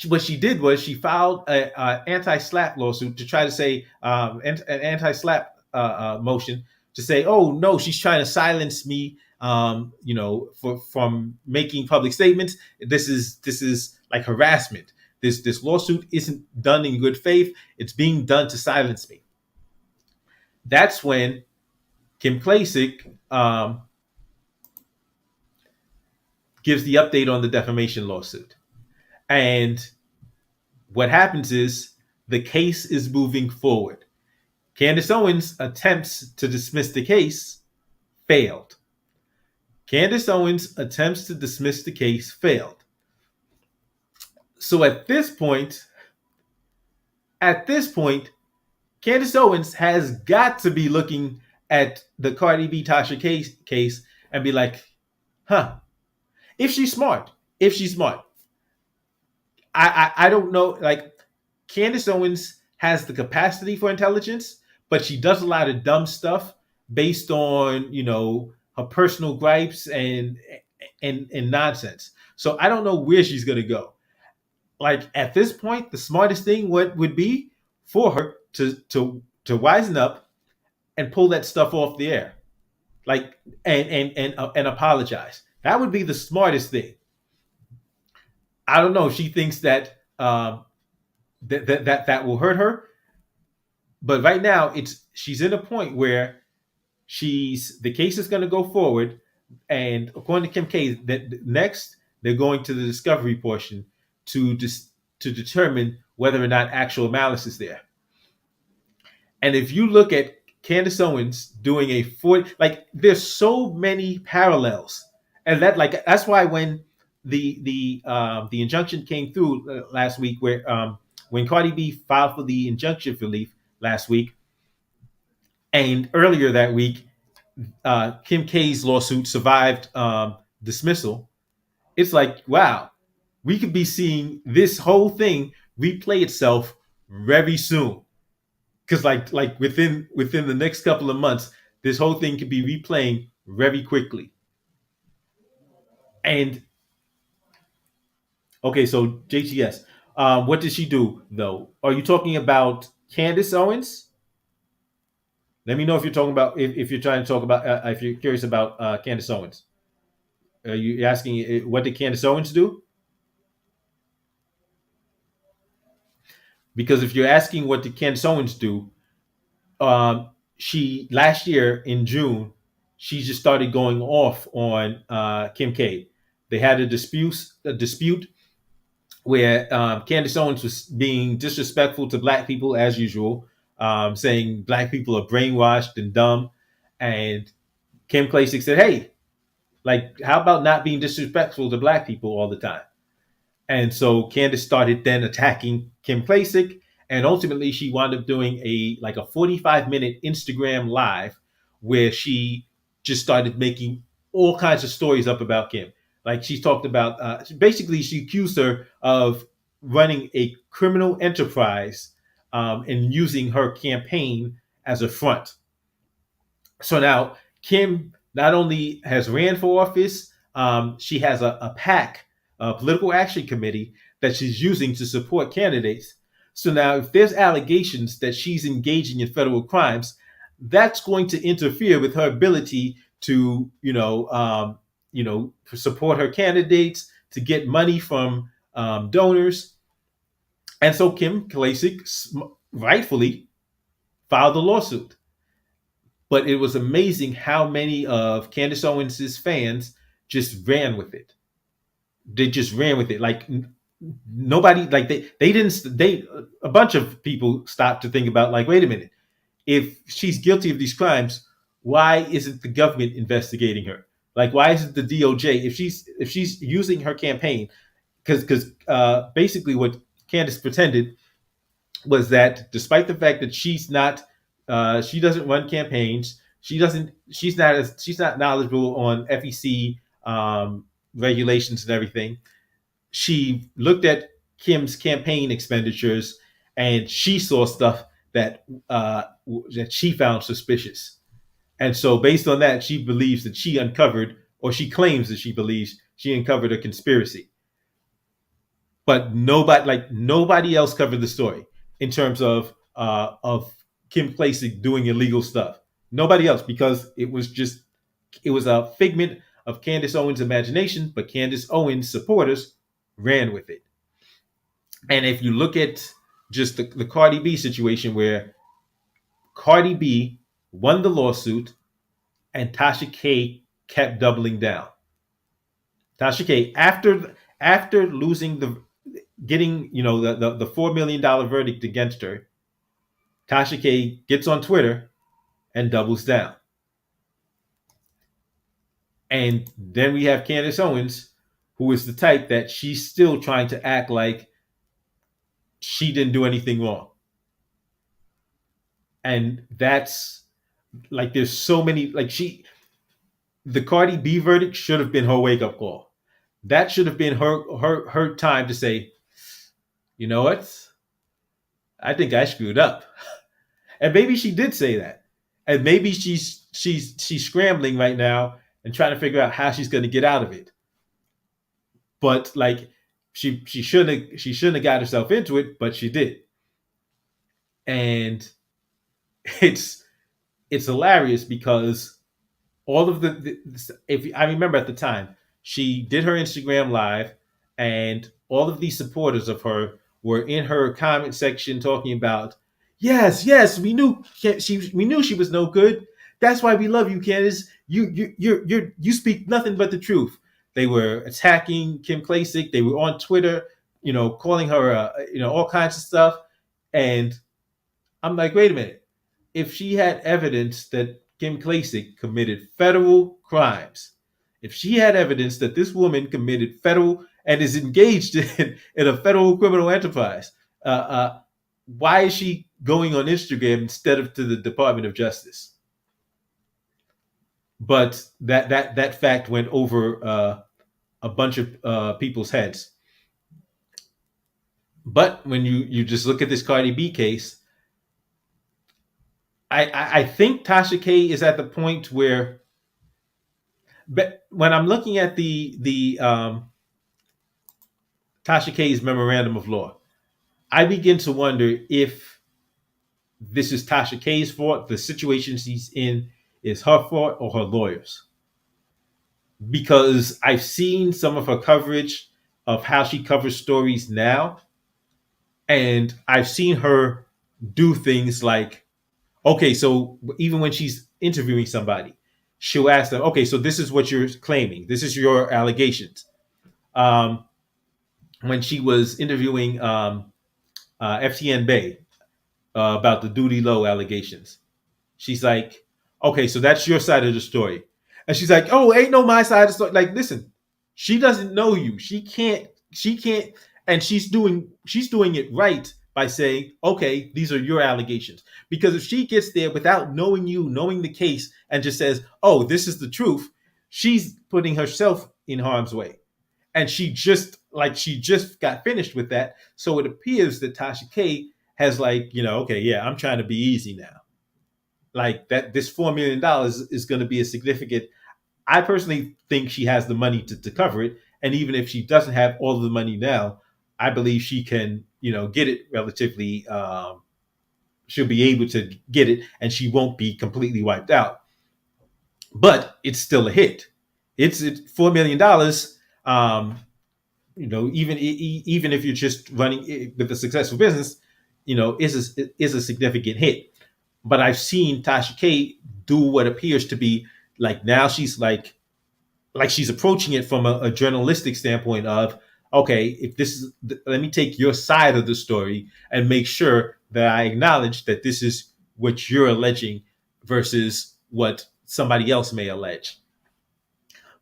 what she did was she filed an anti-slap lawsuit to try to say an anti-slap motion to say, oh no, she's trying to silence me, from making public statements. This is like harassment. This lawsuit isn't done in good faith. It's being done to silence me. That's when Kim Klacik gives the update on the defamation lawsuit. And what happens is the case is moving forward. Candace Owens' attempts to dismiss the case failed. Candace Owens' attempts to dismiss the case failed. So at this point, Candace Owens has got to be looking at the Cardi B Tasha case and be like, huh, if she's smart, I don't know. Like, Candace Owens has the capacity for intelligence, but she does a lot of dumb stuff based on, her personal gripes and nonsense. So I don't know where she's gonna go. Like, at this point, the smartest thing would be for her to wisen up and pull that stuff off the air. like and apologize. That would be the smartest thing. I don't know if she thinks that that will hurt her, but right now she's in a point where the case is going to go forward, and according to Kim K, that next they're going to the discovery portion to determine whether or not actual malice is there. And if you look at Candace Owens doing a 40, like there's so many parallels, and that's why when the injunction came through last week, where when Cardi B filed for the injunction relief last week, and earlier that week, Kim K's lawsuit survived dismissal. It's like, wow, we could be seeing this whole thing replay itself very soon. Because like within the next couple of months, this whole thing could be replaying very quickly. And okay, so JTS, what did she do though? Are you talking about Candace Owens? Let me know if you're talking about if you're trying to talk about if you're curious about Candace Owens. Are you asking what did Candace Owens do? Because if you're asking what did Candace Owens do, she last year in June, she just started going off on Kim K. They had a dispute where Candace Owens was being disrespectful to black people as usual, saying black people are brainwashed and dumb. And Kim Klacik said, "Hey, like, how about not being disrespectful to black people all the time?" And so Candace started then attacking Kim Klacik, and ultimately she wound up doing a 45-minute Instagram live where she just started making all kinds of stories up about Kim. Like she talked about, basically she accused her of running a criminal enterprise and using her campaign as a front. So now Kim not only has ran for office, she has a PAC, a political action committee, that she's using to support candidates. So now if there's allegations that she's engaging in federal crimes, that's going to interfere with her ability to, support her candidates, to get money from donors. And so Kim Klacik rightfully filed a lawsuit. But it was amazing how many of Candace Owens' fans just ran with it. They just ran with it. Like nobody, like a bunch of people stopped to think about, like, wait a minute, if she's guilty of these crimes, why isn't the government investigating her? Like, why isn't the DOJ, if she's using her campaign? Because basically what Candace pretended was that despite the fact that she doesn't run campaigns, she's not knowledgeable on FEC regulations and everything. She looked at Kim's campaign expenditures and she saw stuff that she found suspicious. And so based on that, she believes that she uncovered, or she claims that she believes she uncovered a conspiracy. But nobody else covered the story in terms of Kim Klacik doing illegal stuff. Nobody else, because it was a figment of Candace Owens' imagination, but Candace Owens supporters ran with it. And if you look at just the Cardi B situation, where Cardi B won the lawsuit and Tasha K kept doubling down. Tasha K, after losing getting the $4 million verdict against her, Tasha K gets on Twitter and doubles down. And then we have Candace Owens, who is the type that she's still trying to act like she didn't do anything wrong. And that's like, there's so many, like, the Cardi B verdict should have been her wake-up call. That should have been her time to say, you know what? I think I screwed up. And maybe she did say that. And maybe she's scrambling right now and trying to figure out how she's going to get out of it. But like, she shouldn't have got herself into it, but she did. And it's hilarious because all of if I remember at the time, she did her Instagram live, and all of these supporters of her were in her comment section talking about, yes, yes, we knew she was no good. That's why we love you, Candace. You speak nothing but the truth. They were attacking Kim Klacik. They were on Twitter, calling her, all kinds of stuff. And I'm like, wait a minute. If she had evidence that Kim Klacik committed federal crimes, if she had evidence that this woman committed federal and is engaged in a federal criminal enterprise, why is she going on Instagram instead of to the Department of Justice? But that fact went over a bunch of people's heads. But when you just look at this Cardi B case, I think Tasha K is at the point where, but when I'm looking at the Tasha K's memorandum of law, I begin to wonder if this is Tasha K's fault, the situation she's in is her fault, or her lawyers. Because I've seen some of her coverage of how she covers stories now, and I've seen her do things like, okay, so even when she's interviewing somebody, she'll ask them, okay, so this is what you're claiming. This is your allegations. When she was interviewing FTN Bay about the Duty Low allegations, she's like, okay, so that's your side of the story. And she's like, oh, ain't no my side of the story. Like, listen, she doesn't know you. She can't, and she's doing it right by saying, okay, these are your allegations. Because if she gets there without knowing you, knowing the case, and just says, oh, this is the truth, she's putting herself in harm's way. And she just got finished with that. So it appears that Tasha K has okay, yeah, I'm trying to be easy now. Like that, this $4 million is going to be a significant. I personally think she has the money to cover it. And even if she doesn't have all of the money now, I believe she can, get it relatively. She'll be able to get it, and she won't be completely wiped out. But it's still a hit. It's $4 million. Even if you're just running with a successful business, is a significant hit. But I've seen Tasha K do what appears to be like, now she's like she's approaching it from a journalistic standpoint of, okay, if this is, let me take your side of the story and make sure that I acknowledge that this is what you're alleging versus what somebody else may allege.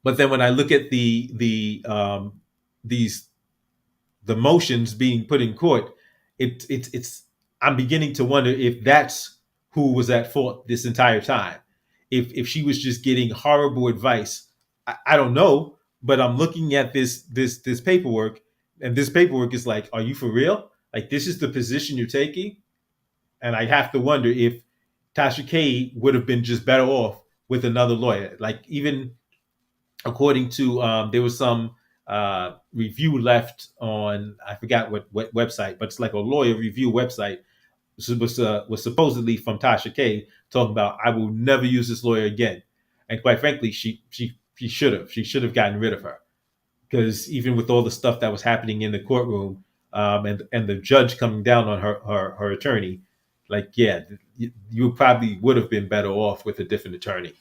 But then when I look at the motions being put in court, it's I'm beginning to wonder if that's who was at fault this entire time. If she was just getting horrible advice, I don't know. But I'm looking at this paperwork, and this paperwork is like, are you for real? Like, this is the position you're taking? And I have to wonder if Tasha K would have been just better off with another lawyer. Like, even according to there was some review left on, I forgot what website, but it's like a lawyer review website. Was supposedly from Tasha K talking about, I will never use this lawyer again. And quite frankly, she should have gotten rid of her, because even with all the stuff that was happening in the courtroom, and the judge coming down on her attorney, like, yeah, you probably would have been better off with a different attorney.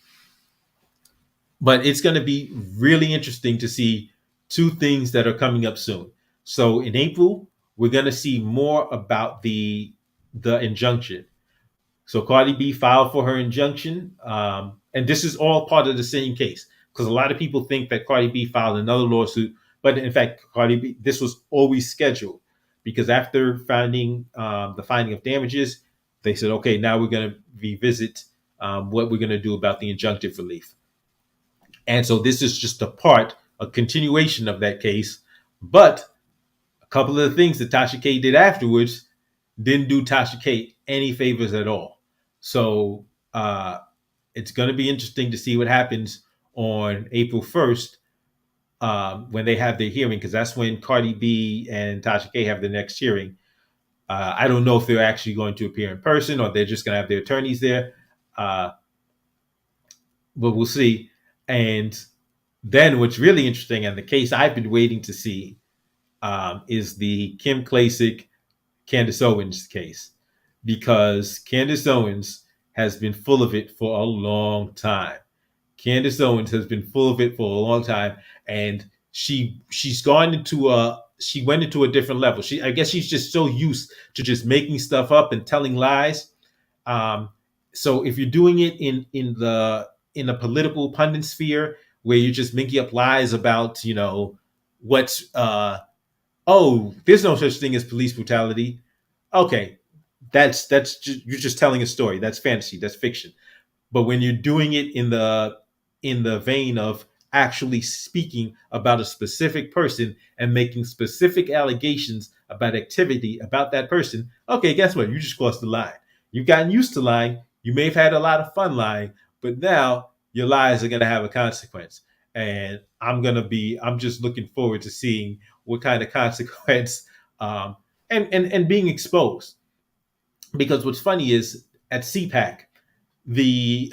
But it's going to be really interesting to see two things that are coming up soon. So in April, we're going to see more about the injunction. So Cardi B filed for her injunction, and this is all part of the same case, because a lot of people think that Cardi B filed another lawsuit, but in fact, Cardi B, this was always scheduled, because after finding the finding of damages, they said, okay, now we're going to revisit what we're going to do about the injunctive relief. And so this is just a continuation of that case. But a couple of the things that Tasha K did afterwards didn't do Tasha K any favors at all. So it's going to be interesting to see what happens on April 1st when they have their hearing, because that's when Cardi B and Tasha K have the next hearing. I don't know if they're actually going to appear in person or they're just going to have their attorneys there. but we'll see. And then what's really interesting, and the case I've been waiting to see, is the Kim Klacik Candace Owens case, because Candace Owens has been full of it for a long time. Candace Owens has been full of it for a long time, and she's gone into a she went into a different level. I guess she's just so used to just making stuff up and telling lies. Um, so if you're doing it in a political pundit sphere where you're just making up lies about what's oh, there's no such thing as police brutality. Okay, you're just telling a story. That's fantasy. That's fiction. But when you're doing it in the vein of actually speaking about a specific person and making specific allegations about activity about that person, okay, guess what? You just crossed the line. You've gotten used to lying. You may have had a lot of fun lying, but now your lies are going to have a consequence. And I'm just looking forward to seeing what kind of consequence, and being exposed. Because what's funny is at CPAC, the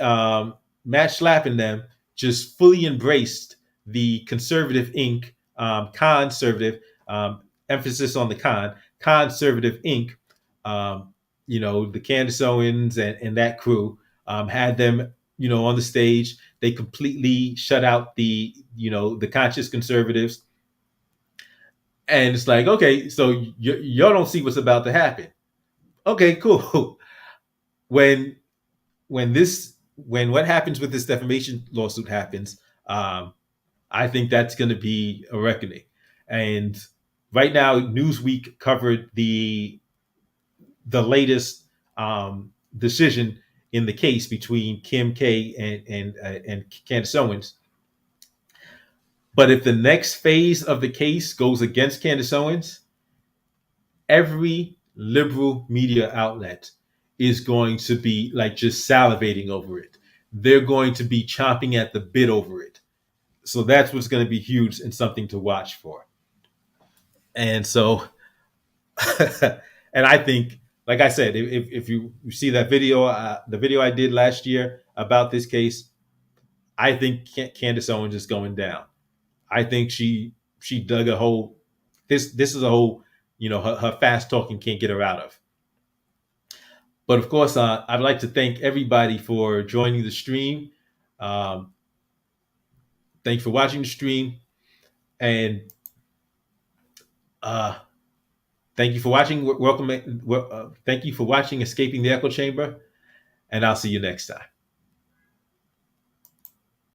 Matt Schlapp and them just fully embraced the conservative Inc. Conservative, emphasis on the conservative Inc. The Candace Owens and that crew, had them on the stage. They completely shut out the conscious conservatives, and it's like, okay, so y'all don't see what's about to happen. Okay, cool. when when what happens with this defamation lawsuit happens, I think that's going to be a reckoning. And right now, Newsweek covered the latest decision in the case between Kim K and Candace Owens. But if the next phase of the case goes against Candace Owens, every liberal media outlet is going to be like just salivating over it. They're going to be chomping at the bit over it. So that's what's going to be huge and something to watch for. And so, and I think, like I said, if you see that video, the video I did last year about this case, I think Candace Owens is going down. I think she dug a hole. This is a hole, her fast talking can't get her out of. But of course, I'd like to thank everybody for joining the stream. Thank you for watching the stream, and thank you for watching. Welcome. Thank you for watching Escaping the Echo Chamber, and I'll see you next time.